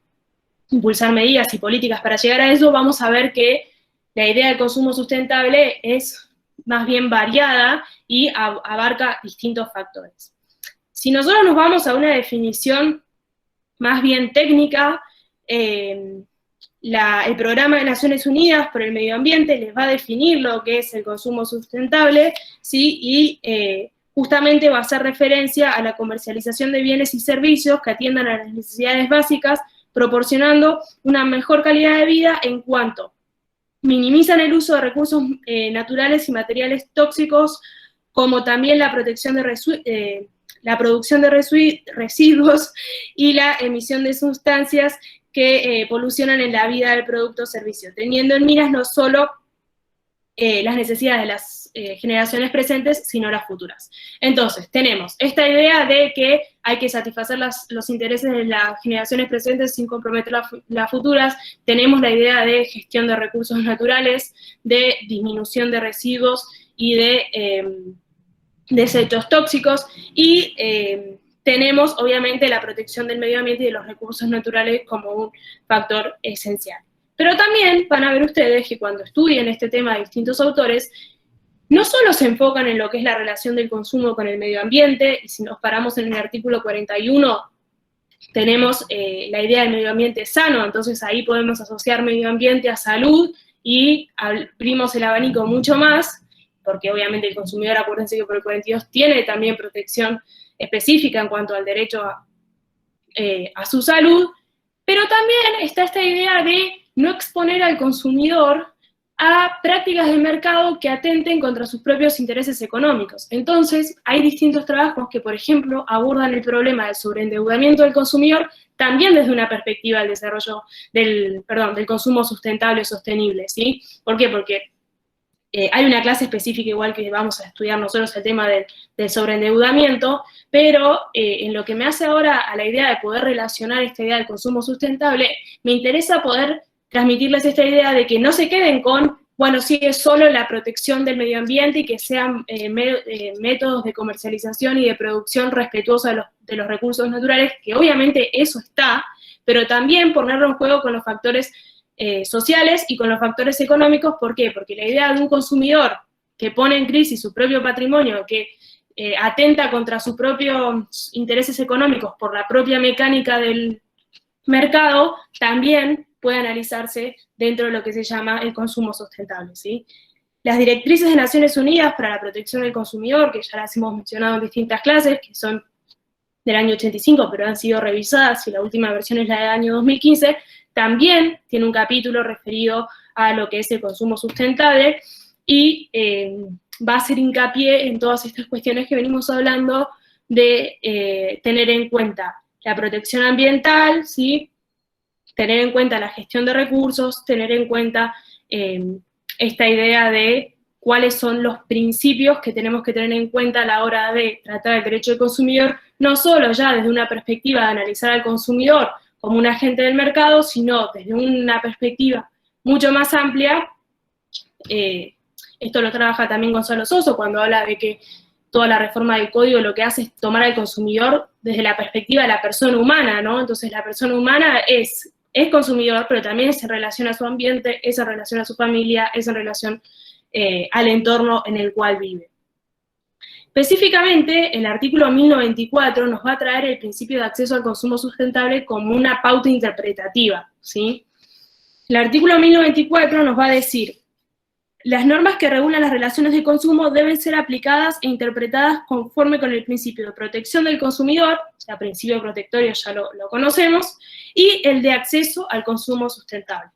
impulsar medidas y políticas para llegar a eso, vamos a ver que la idea del consumo sustentable es más bien variada y abarca distintos factores. Si nosotros nos vamos a una definición más bien técnica, el Programa de Naciones Unidas por el Medio Ambiente les va a definir lo que es el consumo sustentable, ¿sí?, y justamente va a hacer referencia a la comercialización de bienes y servicios que atiendan a las necesidades básicas, proporcionando una mejor calidad de vida en cuanto minimizan el uso de recursos naturales y materiales tóxicos, como también la protección de la producción de residuos y la emisión de sustancias que polucionan en la vida del producto o servicio, teniendo en miras no solo las necesidades de las generaciones presentes, sino las futuras. Entonces, tenemos esta idea de que hay que satisfacer los intereses de las generaciones presentes sin comprometer las futuras. Tenemos la idea de gestión de recursos naturales, de disminución de residuos y de desechos tóxicos, y tenemos, obviamente, la protección del medio ambiente y de los recursos naturales como un factor esencial. Pero también van a ver ustedes que cuando estudien este tema de distintos autores, no solo se enfocan en lo que es la relación del consumo con el medio ambiente, y si nos paramos en el artículo 41, tenemos la idea del medio ambiente sano, entonces ahí podemos asociar medio ambiente a salud y abrimos el abanico mucho más, porque obviamente el consumidor, acuérdense que por el 42 tiene también protección específica en cuanto al derecho a su salud, pero también está esta idea de no exponer al consumidor a prácticas de mercado que atenten contra sus propios intereses económicos. Entonces, hay distintos trabajos que, por ejemplo, abordan el problema del sobreendeudamiento del consumidor también desde una perspectiva del desarrollo del consumo sustentable o sostenible, ¿sí? ¿Por qué? Porque Hay una clase específica igual que vamos a estudiar nosotros el tema del sobreendeudamiento, pero en lo que me hace ahora a la idea de poder relacionar esta idea del consumo sustentable, me interesa poder transmitirles esta idea de que no se queden con, bueno, sí es solo la protección del medio ambiente y que sean métodos de comercialización y de producción respetuosos de los recursos naturales, que obviamente eso está, pero también ponerlo en juego con los factores sociales y con los factores económicos. ¿Por qué? Porque la idea de un consumidor que pone en crisis su propio patrimonio, que atenta contra sus propios intereses económicos por la propia mecánica del mercado, también puede analizarse dentro de lo que se llama el consumo sustentable, ¿sí? Las directrices de Naciones Unidas para la protección del consumidor, que ya las hemos mencionado en distintas clases, que son del año 85, pero han sido revisadas, y la última versión es la del año 2015, también tiene un capítulo referido a lo que es el consumo sustentable, y va a hacer hincapié en todas estas cuestiones que venimos hablando de tener en cuenta la protección ambiental, ¿sí? Tener en cuenta la gestión de recursos, tener en cuenta esta idea de cuáles son los principios que tenemos que tener en cuenta a la hora de tratar el derecho del consumidor, no solo ya desde una perspectiva de analizar al consumidor como un agente del mercado, sino desde una perspectiva mucho más amplia. Esto lo trabaja también Gonzalo Soso cuando habla de que toda la reforma del código lo que hace es tomar al consumidor desde la perspectiva de la persona humana, ¿no? Entonces la persona humana es consumidor, pero también se relaciona a su ambiente, es en relación a su familia, es en relación al entorno en el cual vive. Específicamente, el artículo 1094 nos va a traer el principio de acceso al consumo sustentable como una pauta interpretativa, ¿sí? El artículo 1094 nos va a decir: las normas que regulan las relaciones de consumo deben ser aplicadas e interpretadas conforme con el principio de protección del consumidor, o sea, principio protectorio ya lo conocemos, y el de acceso al consumo sustentable.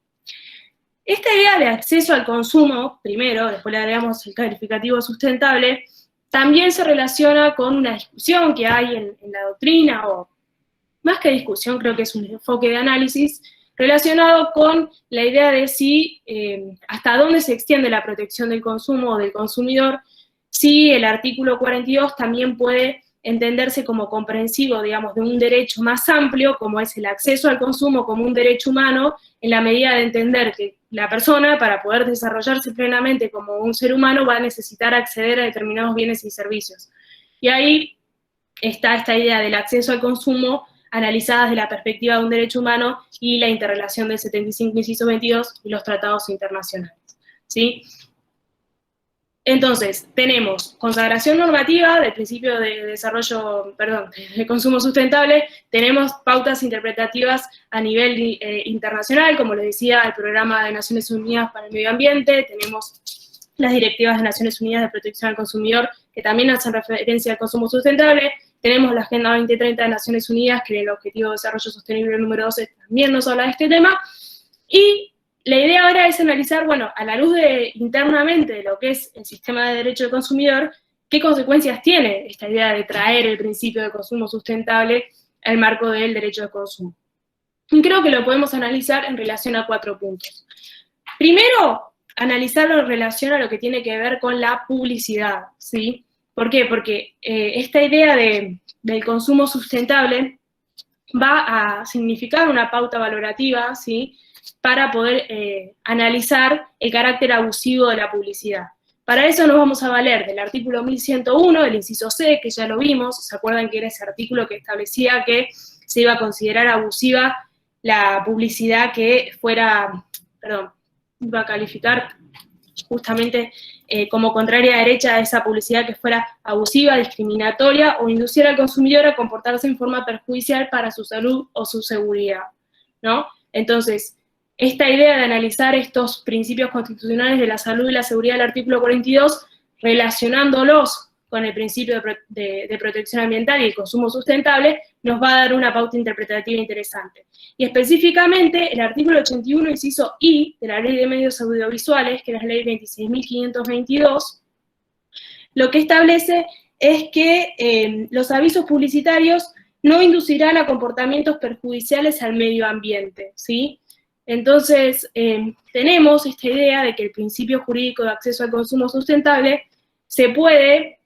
Esta idea de acceso al consumo, primero, después le agregamos el calificativo sustentable, también se relaciona con una discusión que hay en la doctrina, o más que discusión, creo que es un enfoque de análisis, relacionado con la idea de si hasta dónde se extiende la protección del consumo o del consumidor, si el artículo 42 también puede entenderse como comprensivo, digamos, de un derecho más amplio, como es el acceso al consumo como un derecho humano, en la medida de entender que la persona, para poder desarrollarse plenamente como un ser humano, va a necesitar acceder a determinados bienes y servicios. Y ahí está esta idea del acceso al consumo, analizadas desde la perspectiva de un derecho humano y la interrelación del 75, inciso 22, y los tratados internacionales, ¿sí? Entonces, tenemos consagración normativa del principio de desarrollo, de consumo sustentable, tenemos pautas interpretativas a nivel internacional, como les decía, el Programa de Naciones Unidas para el Medio Ambiente, tenemos las directivas de Naciones Unidas de Protección al Consumidor, que también hacen referencia al consumo sustentable, tenemos la Agenda 2030 de Naciones Unidas, que en el Objetivo de Desarrollo Sostenible número 12 también nos habla de este tema, y la idea ahora es analizar, bueno, a la luz de internamente de lo que es el sistema de derecho del consumidor, qué consecuencias tiene esta idea de traer el principio de consumo sustentable al marco del derecho de consumo. Y creo que lo podemos analizar en relación a 4 puntos. Primero, analizarlo en relación a lo que tiene que ver con la publicidad, ¿sí? ¿Por qué? Porque esta idea del consumo sustentable va a significar una pauta valorativa, ¿sí?, para poder analizar el carácter abusivo de la publicidad. Para eso nos vamos a valer del artículo 1101, del inciso C, que ya lo vimos, ¿se acuerdan que era ese artículo que establecía que se iba a considerar abusiva la publicidad que fuera, iba a calificar justamente como contraria a derecha a esa publicidad que fuera abusiva, discriminatoria o induciera al consumidor a comportarse en forma perjudicial para su salud o su seguridad, ¿no? Entonces, esta idea de analizar estos principios constitucionales de la salud y la seguridad del artículo 42, relacionándolos con el principio de protección ambiental y el consumo sustentable, nos va a dar una pauta interpretativa interesante. Y específicamente, el artículo 81, inciso I, de la Ley de Medios Audiovisuales, que es la Ley 26.522, lo que establece es que los avisos publicitarios no inducirán a comportamientos perjudiciales al medio ambiente, ¿sí? Entonces, tenemos esta idea de que el principio jurídico de acceso al consumo sustentable se puede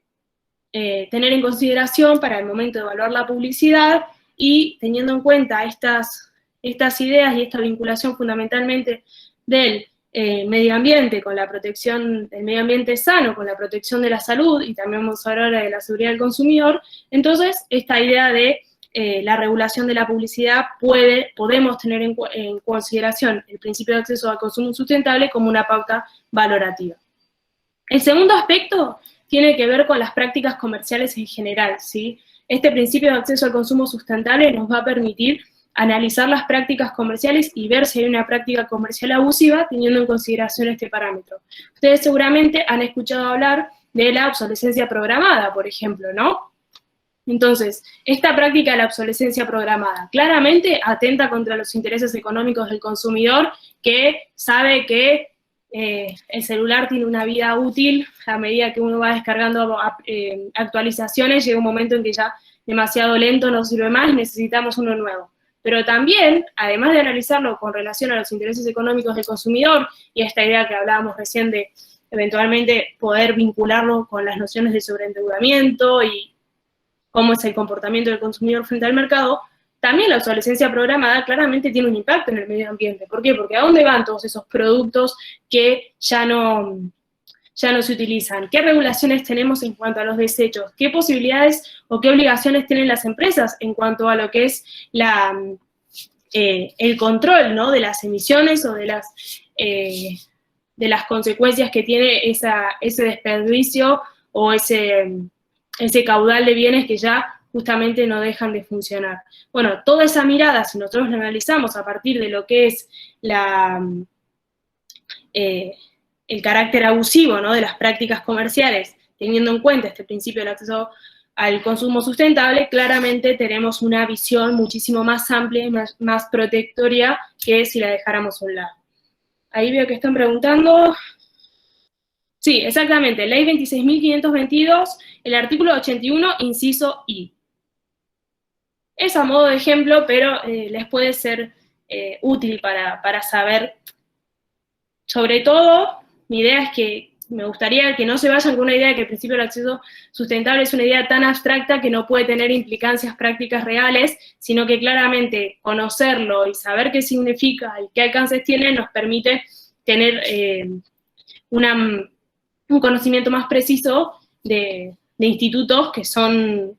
tener en consideración para el momento de evaluar la publicidad y teniendo en cuenta estas ideas y esta vinculación fundamentalmente del medio ambiente con la protección del medio ambiente sano, con la protección de la salud, y también vamos a hablar de la seguridad del consumidor, entonces esta idea de la regulación de la publicidad podemos tener en consideración el principio de acceso al consumo sustentable como una pauta valorativa. El segundo aspecto tiene que ver con las prácticas comerciales en general, ¿sí? Este principio de acceso al consumo sustentable nos va a permitir analizar las prácticas comerciales y ver si hay una práctica comercial abusiva teniendo en consideración este parámetro. Ustedes seguramente han escuchado hablar de la obsolescencia programada, por ejemplo, ¿no? Entonces, esta práctica de la obsolescencia programada claramente atenta contra los intereses económicos del consumidor que sabe que el celular tiene una vida útil a medida que uno va descargando actualizaciones, llega un momento en que ya demasiado lento no sirve más y necesitamos uno nuevo. Pero también, además de analizarlo con relación a los intereses económicos del consumidor y esta idea que hablábamos recién de eventualmente poder vincularlo con las nociones de sobreendeudamiento y cómo es el comportamiento del consumidor frente al mercado, también la obsolescencia programada claramente tiene un impacto en el medio ambiente. ¿Por qué? Porque ¿a dónde van todos esos productos que ya no se utilizan? ¿Qué regulaciones tenemos en cuanto a los desechos? ¿Qué posibilidades o qué obligaciones tienen las empresas en cuanto a lo que es el control, ¿no?, de las emisiones o de las consecuencias que tiene ese desperdicio o ese caudal de bienes que ya justamente no dejan de funcionar? Bueno, toda esa mirada, si nosotros la analizamos a partir de lo que es el carácter abusivo, ¿no?, de las prácticas comerciales, teniendo en cuenta este principio del acceso al consumo sustentable, claramente tenemos una visión muchísimo más amplia y más protectoria que si la dejáramos a un lado. Ahí veo que están preguntando. Sí, exactamente, Ley 26.522, el artículo 81, inciso I. Es a modo de ejemplo, pero les puede ser útil para saber. Sobre todo, mi idea es que me gustaría que no se vayan con una idea de que el principio del acceso sustentable es una idea tan abstracta que no puede tener implicancias prácticas reales, sino que claramente conocerlo y saber qué significa y qué alcances tiene nos permite tener un conocimiento más preciso de institutos que son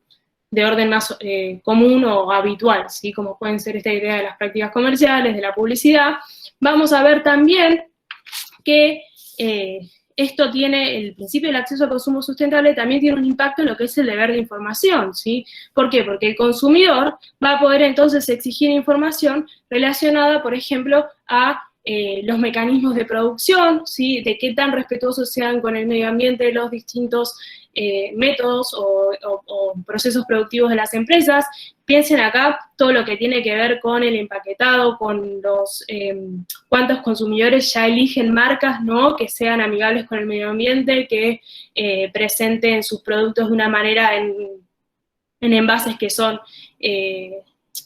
de orden más común o habitual, ¿sí?, como pueden ser esta idea de las prácticas comerciales, de la publicidad. Vamos a ver también que esto tiene, el principio del acceso al consumo sustentable también tiene un impacto en lo que es el deber de información, ¿sí? ¿Por qué? Porque el consumidor va a poder entonces exigir información relacionada, por ejemplo, a los mecanismos de producción, ¿sí?, de qué tan respetuosos sean con el medio ambiente los distintos métodos o procesos productivos de las empresas. Piensen acá todo lo que tiene que ver con el empaquetado, con los cuántos consumidores ya eligen marcas, ¿no?, que sean amigables con el medio ambiente, que presenten sus productos de una manera en envases que son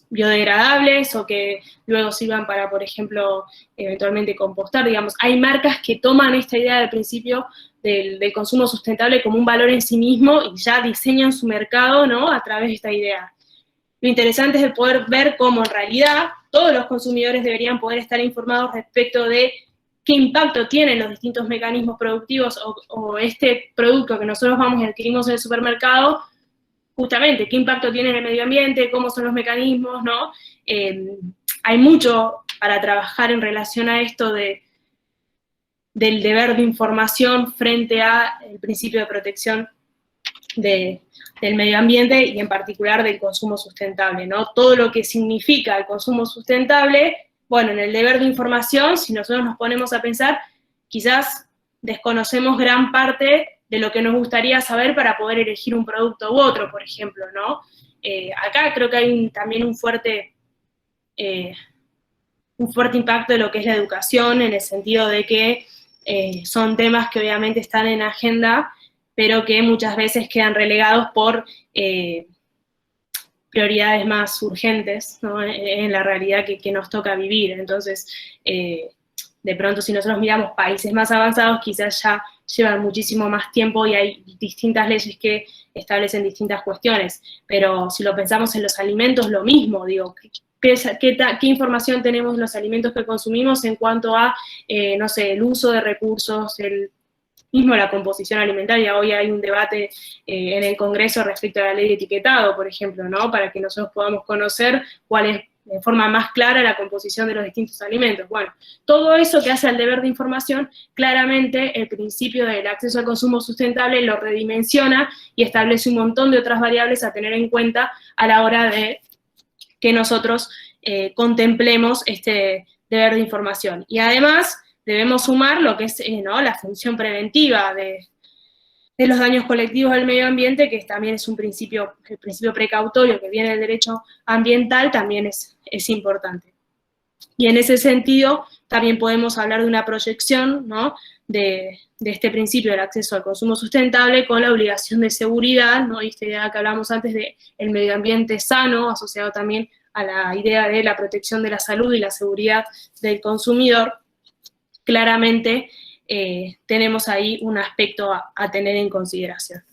biodegradables o que luego sirvan para, por ejemplo, eventualmente compostar, digamos. Hay marcas que toman esta idea del principio del consumo sustentable como un valor en sí mismo y ya diseñan su mercado, ¿no?, a través de esta idea. Lo interesante es el poder ver cómo en realidad todos los consumidores deberían poder estar informados respecto de qué impacto tienen los distintos mecanismos productivos o este producto que nosotros vamos y adquirimos en el supermercado, justamente, qué impacto tiene en el medio ambiente, cómo son los mecanismos, ¿no? Hay mucho para trabajar en relación a esto del deber de información frente al principio de protección del medio ambiente y en particular del consumo sustentable, ¿no? Todo lo que significa el consumo sustentable, bueno, en el deber de información, si nosotros nos ponemos a pensar, quizás desconocemos gran parte de lo que nos gustaría saber para poder elegir un producto u otro, por ejemplo, ¿no? Acá creo que hay también un fuerte impacto de lo que es la educación, en el sentido de que son temas que obviamente están en agenda, pero que muchas veces quedan relegados por prioridades más urgentes, ¿no? En la realidad que nos toca vivir. Entonces, de pronto, si nosotros miramos países más avanzados, quizás ya llevan muchísimo más tiempo y hay distintas leyes que establecen distintas cuestiones. Pero si lo pensamos en los alimentos, lo mismo, digo, ¿qué información tenemos en los alimentos que consumimos en cuanto a, no sé, el uso de recursos, mismo la composición alimentaria? Hoy hay un debate en el Congreso respecto a la ley de etiquetado, por ejemplo, ¿no? Para que nosotros podamos conocer cuál es de forma más clara la composición de los distintos alimentos. Bueno, todo eso que hace al deber de información, claramente el principio del acceso al consumo sustentable lo redimensiona y establece un montón de otras variables a tener en cuenta a la hora de que nosotros contemplemos este deber de información. Y además debemos sumar lo que es ¿no? la función preventiva de los daños colectivos al medio ambiente, que también es un principio, el principio precautorio que viene del derecho ambiental, también es importante. Y en ese sentido, también podemos hablar de una proyección, ¿no? de este principio del acceso al consumo sustentable con la obligación de seguridad, ¿no? Y esta idea que hablamos antes de el medio ambiente sano, asociado también a la idea de la protección de la salud y la seguridad del consumidor. Claramente tenemos ahí un aspecto a tener en consideración.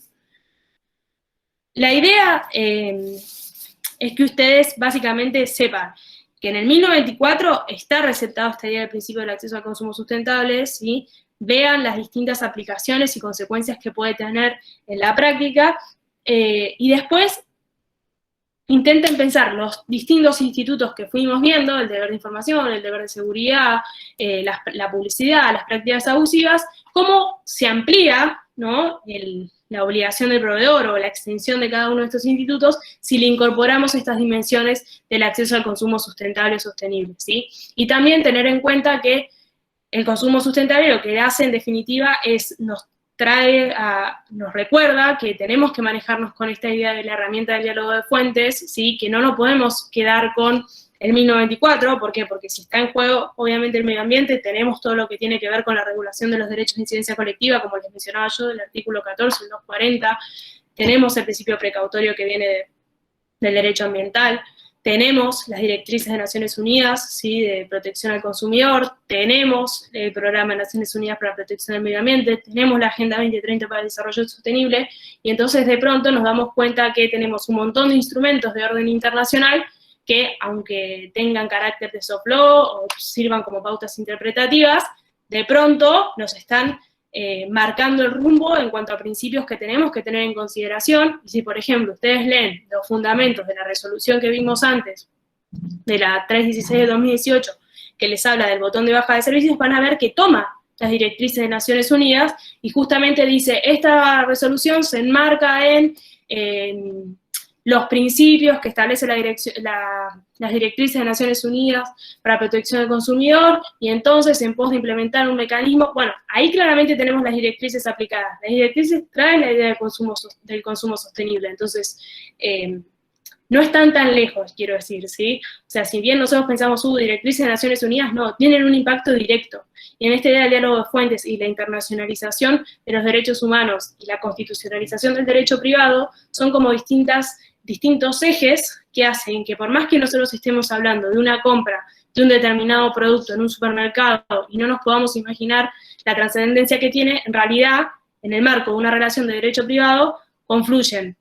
La idea es que ustedes básicamente sepan que en el 1094 está receptado esta idea del principio del acceso al consumo sustentable, ¿sí? Vean las distintas aplicaciones y consecuencias que puede tener en la práctica, y después intenten pensar los distintos institutos que fuimos viendo, el deber de información, el deber de seguridad, la publicidad, las prácticas abusivas, cómo se amplía, ¿no? La obligación del proveedor o la extensión de cada uno de estos institutos si le incorporamos estas dimensiones del acceso al consumo sustentable y sostenible, ¿sí? Y también tener en cuenta que el consumo sustentable lo que hace en definitiva es nos recuerda que tenemos que manejarnos con esta idea de la herramienta del diálogo de fuentes, ¿sí? Que no nos podemos quedar con el 1094, ¿por qué? Porque si está en juego, obviamente, el medio ambiente, tenemos todo lo que tiene que ver con la regulación de los derechos de incidencia colectiva, como les mencionaba yo, del artículo 14, el 240, tenemos el principio precautorio que viene del derecho ambiental, tenemos las directrices de Naciones Unidas, ¿sí? De protección al consumidor, tenemos el Programa de Naciones Unidas para la Protección del Medio Ambiente, tenemos la Agenda 2030 para el Desarrollo Sostenible, y entonces de pronto nos damos cuenta que tenemos un montón de instrumentos de orden internacional que, aunque tengan carácter de soft law o sirvan como pautas interpretativas, de pronto nos están marcando el rumbo en cuanto a principios que tenemos que tener en consideración. Y si, por ejemplo, ustedes leen los fundamentos de la resolución que vimos antes, de la 316 de 2018, que les habla del botón de baja de servicios, van a ver que toma las directrices de Naciones Unidas y justamente dice, esta resolución se enmarca en los principios que establece las directrices de Naciones Unidas para la protección del consumidor, y entonces, en pos de implementar un mecanismo, bueno, ahí claramente tenemos las directrices aplicadas. Las directrices traen la idea del consumo sostenible, entonces, no están tan lejos, quiero decir, ¿sí? O sea, si bien nosotros pensamos, directrices de Naciones Unidas, no, tienen un impacto directo. Y en esta idea del diálogo de fuentes y la internacionalización de los derechos humanos y la constitucionalización del derecho privado son como distintos ejes que hacen que, por más que nosotros estemos hablando de una compra de un determinado producto en un supermercado y no nos podamos imaginar la trascendencia que tiene, en realidad, en el marco de una relación de derecho privado, confluyen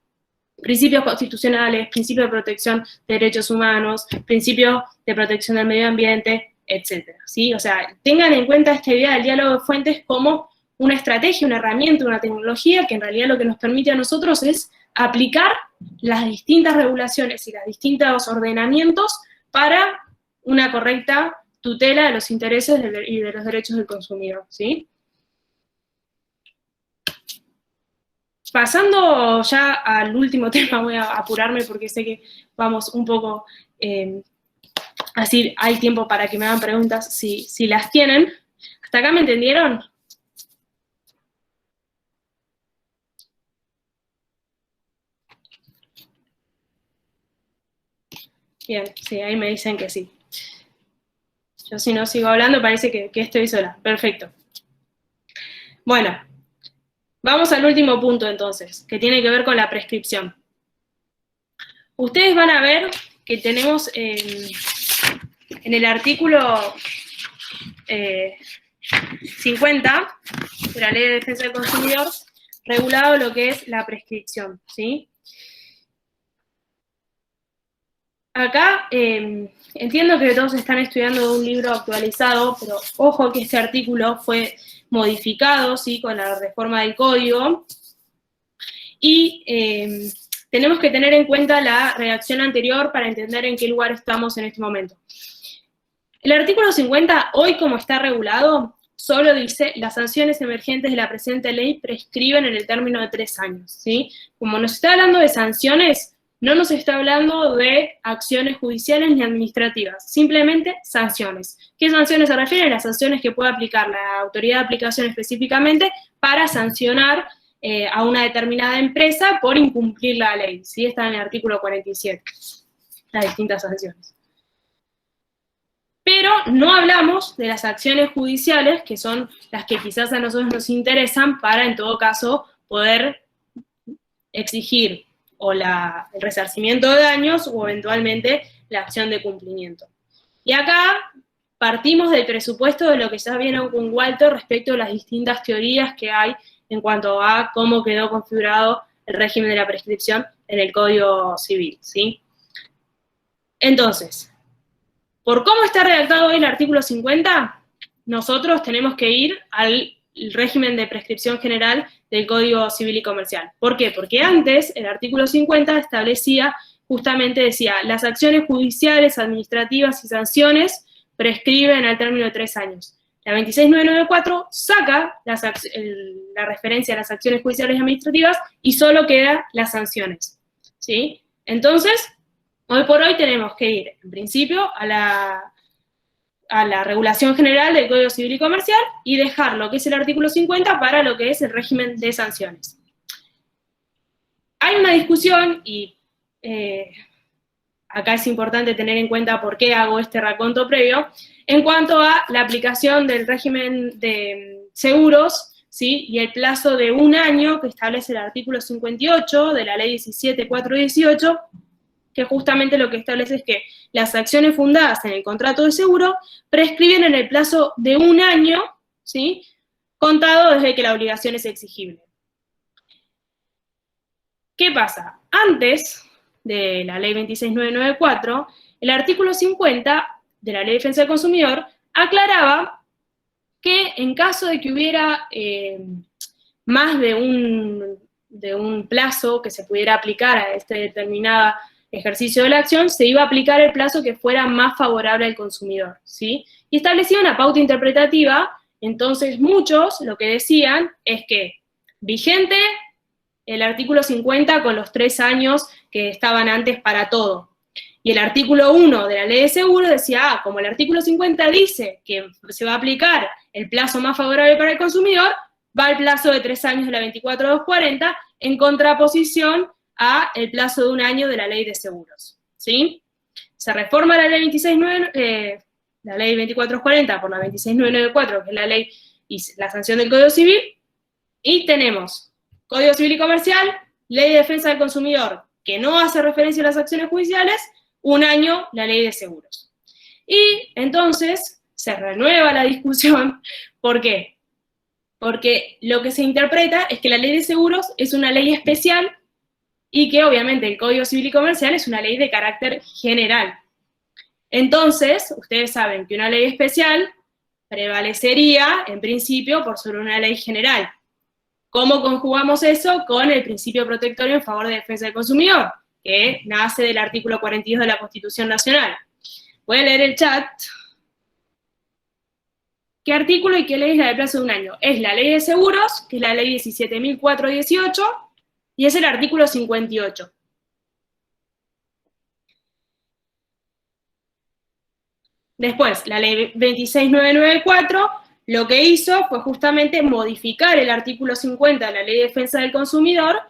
principios constitucionales, principios de protección de derechos humanos, principios de protección del medio ambiente, etcétera, ¿sí? O sea, tengan en cuenta esta idea del diálogo de fuentes como una estrategia, una herramienta, una tecnología que en realidad lo que nos permite a nosotros es aplicar las distintas regulaciones y los distintos ordenamientos para una correcta tutela de los intereses y de los derechos del consumidor, ¿sí? Pasando ya al último tema, voy a apurarme porque sé que vamos un poco, así hay tiempo para que me hagan preguntas si las tienen. ¿Hasta acá me entendieron? Bien, sí, ahí me dicen que sí. Yo si no sigo hablando parece que estoy sola. Perfecto. Bueno, vamos al último punto entonces, que tiene que ver con la prescripción. ustedes van a ver que tenemos en el artículo 50 de la Ley de Defensa del Consumidor regulado lo que es la prescripción, ¿sí? Acá entiendo que todos están estudiando un libro actualizado, pero ojo que este artículo fue modificado, ¿sí?, con la reforma del código, y tenemos que tener en cuenta la redacción anterior para entender en qué lugar estamos en este momento. El artículo 50, hoy como está regulado, solo dice, las sanciones emergentes de la presente ley prescriben en el término de 3 años, ¿sí? Como nos está hablando de sanciones, no nos está hablando de acciones judiciales ni administrativas, simplemente sanciones. ¿Qué sanciones se refieren? Las sanciones que puede aplicar la autoridad de aplicación específicamente para sancionar a una determinada empresa por incumplir la ley, ¿sí? Está en el artículo 47, las distintas sanciones. Pero no hablamos de las acciones judiciales, que son las que quizás a nosotros nos interesan para, en todo caso, poder exigir o el resarcimiento de daños o eventualmente la acción de cumplimiento. Y acá partimos del presupuesto de lo que ya vieron con Walter respecto a las distintas teorías que hay en cuanto a cómo quedó configurado el régimen de la prescripción en el Código Civil, ¿sí? Entonces, por cómo está redactado hoy el artículo 50, nosotros tenemos que ir al régimen de prescripción general del Código Civil y Comercial. ¿Por qué? Porque antes el artículo 50 establecía, justamente decía, las acciones judiciales, administrativas y sanciones prescriben al término de 3 años. La 26994 saca la referencia a las acciones judiciales y administrativas y solo quedan las sanciones, ¿sí? Entonces, hoy por hoy tenemos que ir, en principio, a la regulación general del Código Civil y Comercial y dejar lo que es el artículo 50 para lo que es el régimen de sanciones. Hay una discusión, y acá es importante tener en cuenta por qué hago este raconto previo, en cuanto a la aplicación del régimen de seguros, ¿sí?, y el plazo de 1 año que establece el artículo 58 de la Ley 17.418, que justamente lo que establece es que las acciones fundadas en el contrato de seguro prescriben en el plazo de 1 año, ¿sí?, contado desde que la obligación es exigible. ¿Qué pasa? Antes de la Ley 26994, el artículo 50 de la Ley de Defensa del Consumidor aclaraba que en caso de que hubiera más de un plazo que se pudiera aplicar a este determinado ejercicio de la acción, se iba a aplicar el plazo que fuera más favorable al consumidor, ¿sí? Y establecía una pauta interpretativa, entonces muchos lo que decían es que vigente el artículo 50 con los 3 años que estaban antes para todo. Y el artículo 1 de la Ley de Seguro decía, como el artículo 50 dice que se va a aplicar el plazo más favorable para el consumidor, va el plazo de 3 años de la 24.240 en contraposición a el plazo de 1 año de la Ley de Seguros, ¿sí? Se reforma la Ley 24.240 por la 26.994, que es la ley y la sanción del Código Civil, y tenemos Código Civil y Comercial, Ley de Defensa del Consumidor, que no hace referencia a las acciones judiciales, 1 año la Ley de Seguros. Y entonces se renueva la discusión. ¿Por qué? Porque lo que se interpreta es que la Ley de Seguros es una ley especial y que obviamente el Código Civil y Comercial es una ley de carácter general. Entonces, ustedes saben que una ley especial prevalecería, en principio, por sobre una ley general. ¿Cómo conjugamos eso con el principio protectorio en favor de defensa del consumidor? Que nace del artículo 42 de la Constitución Nacional. Voy a leer el chat. ¿Qué artículo y qué ley es la de plazo de 1 año? Es la Ley de Seguros, que es la Ley 17.418, y es el artículo 58. Después, la Ley 26.994, lo que hizo fue justamente modificar el artículo 50 de la Ley de Defensa del Consumidor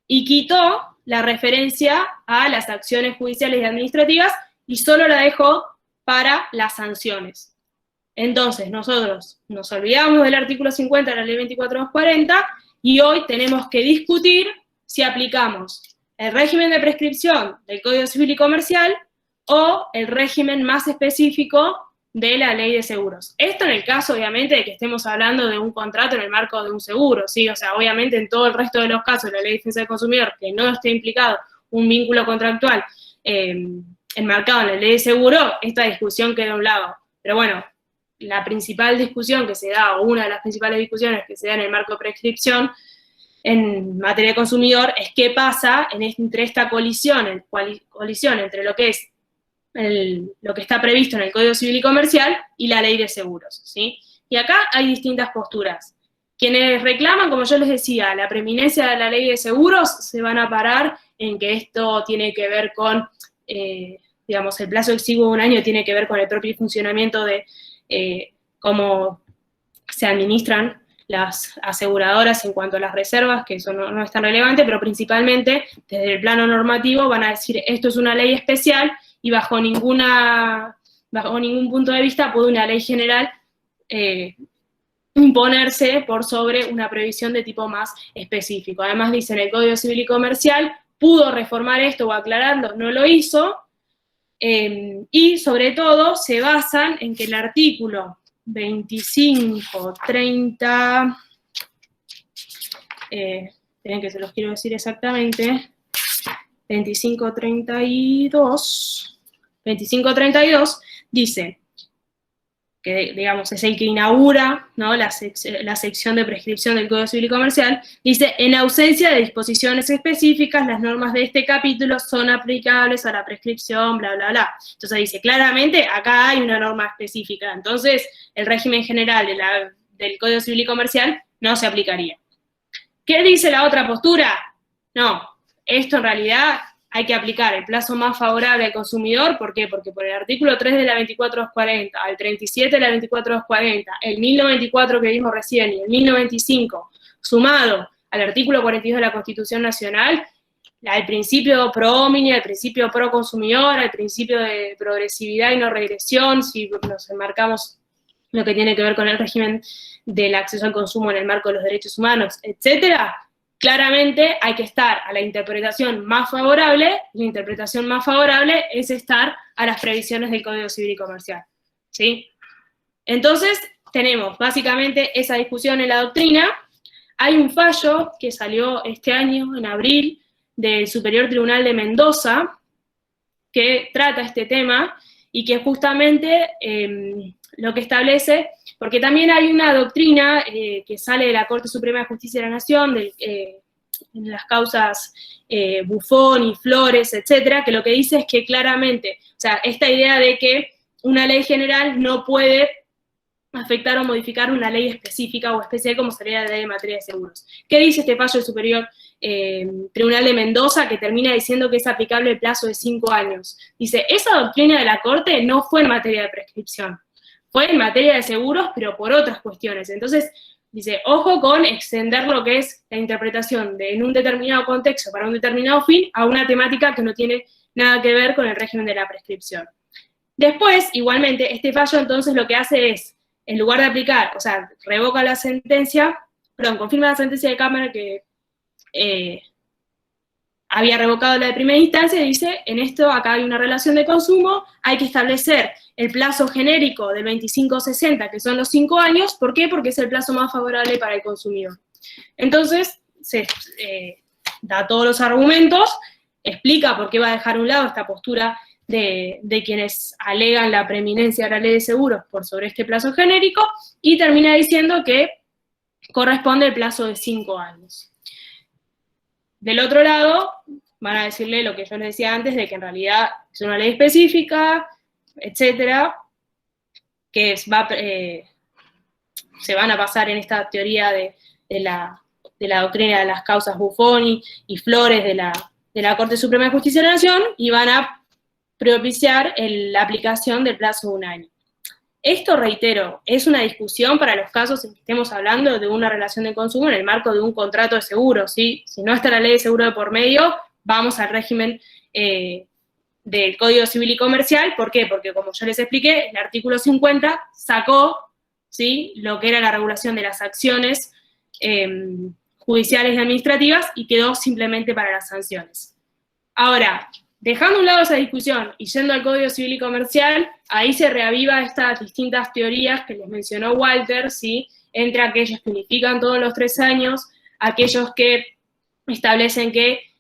y quitó la referencia a las acciones judiciales y administrativas y solo la dejó para las sanciones. Entonces, nosotros nos olvidamos del artículo 50 de la Ley 24.240 y hoy tenemos que discutir si aplicamos el régimen de prescripción del Código Civil y Comercial o el régimen más específico de la Ley de Seguros. Esto en el caso, obviamente, de que estemos hablando de un contrato en el marco de un seguro, ¿sí? O sea, obviamente en todo el resto de los casos de la Ley de Defensa del Consumidor, que no esté implicado un vínculo contractual enmarcado en la Ley de Seguro, esta discusión queda a un lado. Pero bueno, la principal discusión que se da, o una de las principales discusiones que se da en el marco de prescripción en materia de consumidor, es qué pasa entre esta colisión entre lo que es lo que está previsto en el Código Civil y Comercial y la Ley de Seguros, ¿sí? Y acá hay distintas posturas. Quienes reclaman, como yo les decía, la preeminencia de la Ley de Seguros, se van a parar en que esto tiene que ver con, digamos, el plazo exiguo de un año tiene que ver con el propio funcionamiento de cómo se administran las aseguradoras en cuanto a las reservas, que eso no es tan relevante, pero principalmente desde el plano normativo van a decir esto es una ley especial y bajo ningún punto de vista puede una ley general imponerse por sobre una previsión de tipo más específico. Además dicen el Código Civil y Comercial pudo reformar esto o aclararlo, no lo hizo, y sobre todo se basan en que el artículo 25, 30, esperen que se los quiero decir exactamente, 2532 dice que, digamos, es el que inaugura, ¿no?, la sección de prescripción del Código Civil y Comercial, dice, en ausencia de disposiciones específicas, las normas de este capítulo son aplicables a la prescripción, bla, bla, bla. Entonces dice, claramente, acá hay una norma específica, entonces el régimen general del Código Civil y Comercial no se aplicaría. ¿Qué dice la otra postura? No, esto en realidad hay que aplicar el plazo más favorable al consumidor. ¿Por qué? Porque por el artículo 3 de la 24240, al 37 de la 24240, el 1094 que vimos recién y el 1095, sumado al artículo 42 de la Constitución Nacional, al principio pro homini, al principio pro consumidor, al principio de progresividad y no regresión, si nos enmarcamos lo que tiene que ver con el régimen del acceso al consumo en el marco de los derechos humanos, etcétera, claramente hay que estar a la interpretación más favorable, y la interpretación más favorable es estar a las previsiones del Código Civil y Comercial, ¿sí? Entonces, tenemos básicamente esa discusión en la doctrina. Hay un fallo que salió este año, en abril, del Superior Tribunal de Mendoza, que trata este tema, y que justamente lo que establece, porque también hay una doctrina que sale de la Corte Suprema de Justicia de la Nación, en las causas Buffon y Flores, etcétera, que lo que dice es que claramente, o sea, esta idea de que una ley general no puede afectar o modificar una ley específica o especial como sería la ley en materia de seguros. ¿Qué dice este fallo del Superior Tribunal de Mendoza, que termina diciendo que es aplicable el plazo de 5 años? Dice, esa doctrina de la Corte no fue en materia de prescripción, fue en materia de seguros, pero por otras cuestiones. Entonces, dice, ojo con extender lo que es la interpretación en un determinado contexto para un determinado fin a una temática que no tiene nada que ver con el régimen de la prescripción. Después, igualmente, este fallo entonces lo que hace es, en lugar de aplicar, o sea, revoca la sentencia, perdón, confirma la sentencia de Cámara que había revocado la de primera instancia, y dice, en esto acá hay una relación de consumo, hay que establecer el plazo genérico del 25-60, que son los 5 años. ¿Por qué? Porque es el plazo más favorable para el consumidor. Entonces, se da todos los argumentos, explica por qué va a dejar a un lado esta postura de quienes alegan la preeminencia de la ley de seguros por sobre este plazo genérico, y termina diciendo que corresponde el plazo de 5 años. Del otro lado, van a decirle lo que yo les decía antes, de que en realidad es una ley específica, etcétera, que se van a basar en esta teoría de la doctrina de las causas Buffon y Flores de la Corte Suprema de Justicia de la Nación, y van a propiciar la aplicación del plazo de 1 año. Esto, reitero, es una discusión para los casos en que estemos hablando de una relación de consumo en el marco de un contrato de seguro, ¿sí? Si no está la ley de seguro de por medio, vamos al régimen del Código Civil y Comercial. ¿Por qué? Porque, como yo les expliqué, el artículo 50 sacó, ¿sí?, lo que era la regulación de las acciones judiciales y administrativas, y quedó simplemente para las sanciones. Ahora, dejando a un lado esa discusión y yendo al Código Civil y Comercial, ahí se reaviva estas distintas teorías que les mencionó Walter, ¿sí? Entre aquellos que unifican todos los 3 años, aquellos que establecen que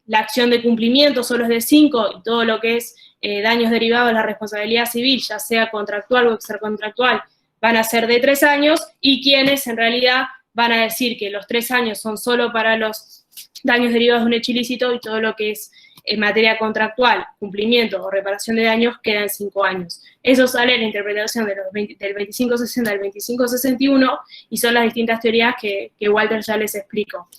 la acción de cumplimiento solo es de 5 y todo lo que es daños derivados de la responsabilidad civil, ya sea contractual o extracontractual, van a ser de 3 años, y quienes en realidad van a decir que los 3 años son solo para los daños derivados de un hecho ilícito y todo lo que es en materia contractual, cumplimiento o reparación de daños quedan 5 años. Eso sale en la interpretación de del 2560 al 2561 y son las distintas teorías que Walter ya les explicó.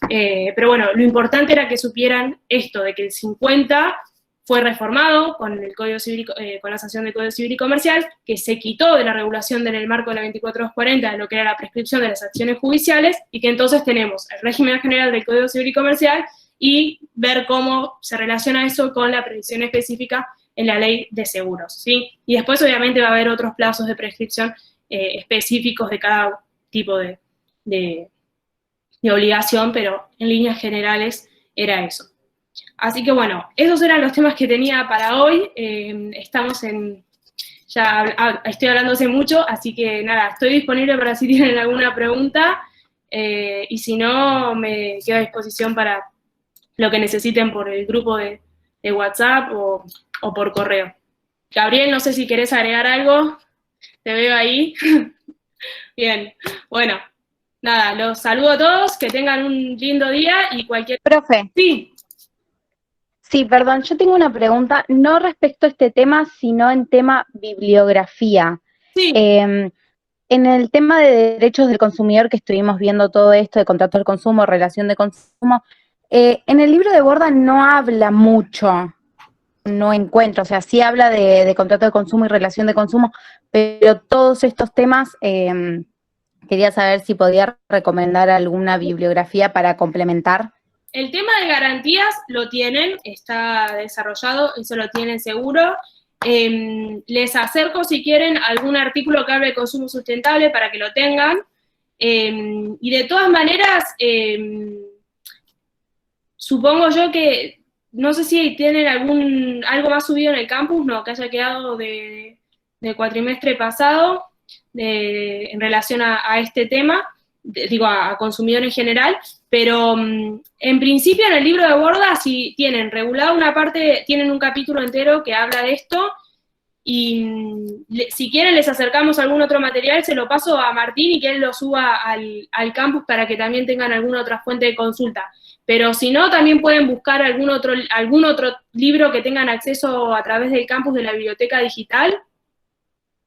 Pero bueno, lo importante era que supieran esto, de que el 50 fue reformado con el Código Civil, con la sanción del Código Civil y Comercial, que se quitó de la regulación en el marco de la 24240 lo que era la prescripción de las acciones judiciales, y que entonces tenemos el régimen general del Código Civil y Comercial y ver cómo se relaciona eso con la previsión específica en la ley de seguros, ¿sí? Y después obviamente va a haber otros plazos de prescripción específicos de cada tipo de obligación, pero en líneas generales era eso. Así que bueno, esos eran los temas que tenía para hoy. Estamos en... Ya estoy hablando hace mucho, así que nada, estoy disponible para si tienen alguna pregunta, y si no, me quedo a disposición para lo que necesiten por el grupo de WhatsApp o por correo. Gabriel, no sé si querés agregar algo, te veo ahí. Bien, bueno, nada, los saludo a todos, que tengan un lindo día y cualquier... Profe. Sí. Sí, perdón, yo tengo una pregunta, no respecto a este tema, sino en tema bibliografía. Sí. En el tema de derechos del consumidor, que estuvimos viendo todo esto de contrato de consumo, relación de consumo, en el libro de Borda no habla mucho, no encuentro, o sea, sí habla de contrato de consumo y relación de consumo, pero todos estos temas, quería saber si podía recomendar alguna bibliografía para complementar. El tema de garantías lo tienen, está desarrollado, eso lo tienen seguro. Les acerco, si quieren, algún artículo que hable de consumo sustentable para que lo tengan. Y de todas maneras, supongo yo que, no sé si tienen algo más subido en el campus, no, que haya quedado del cuatrimestre pasado en relación a este tema, digo, a consumidor en general, pero en principio en el libro de Borda si tienen regulada una parte, tienen un capítulo entero que habla de esto, y si quieren les acercamos algún otro material, se lo paso a Martín y que él lo suba al campus para que también tengan alguna otra fuente de consulta. Pero si no, también pueden buscar algún otro libro que tengan acceso a través del campus de la biblioteca digital,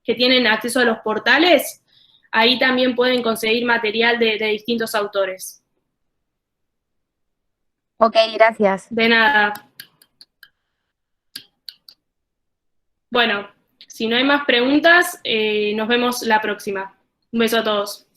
que tienen acceso a los portales. Ahí también pueden conseguir material de distintos autores. Ok, gracias. De nada. Bueno, si no hay más preguntas, nos vemos la próxima. Un beso a todos.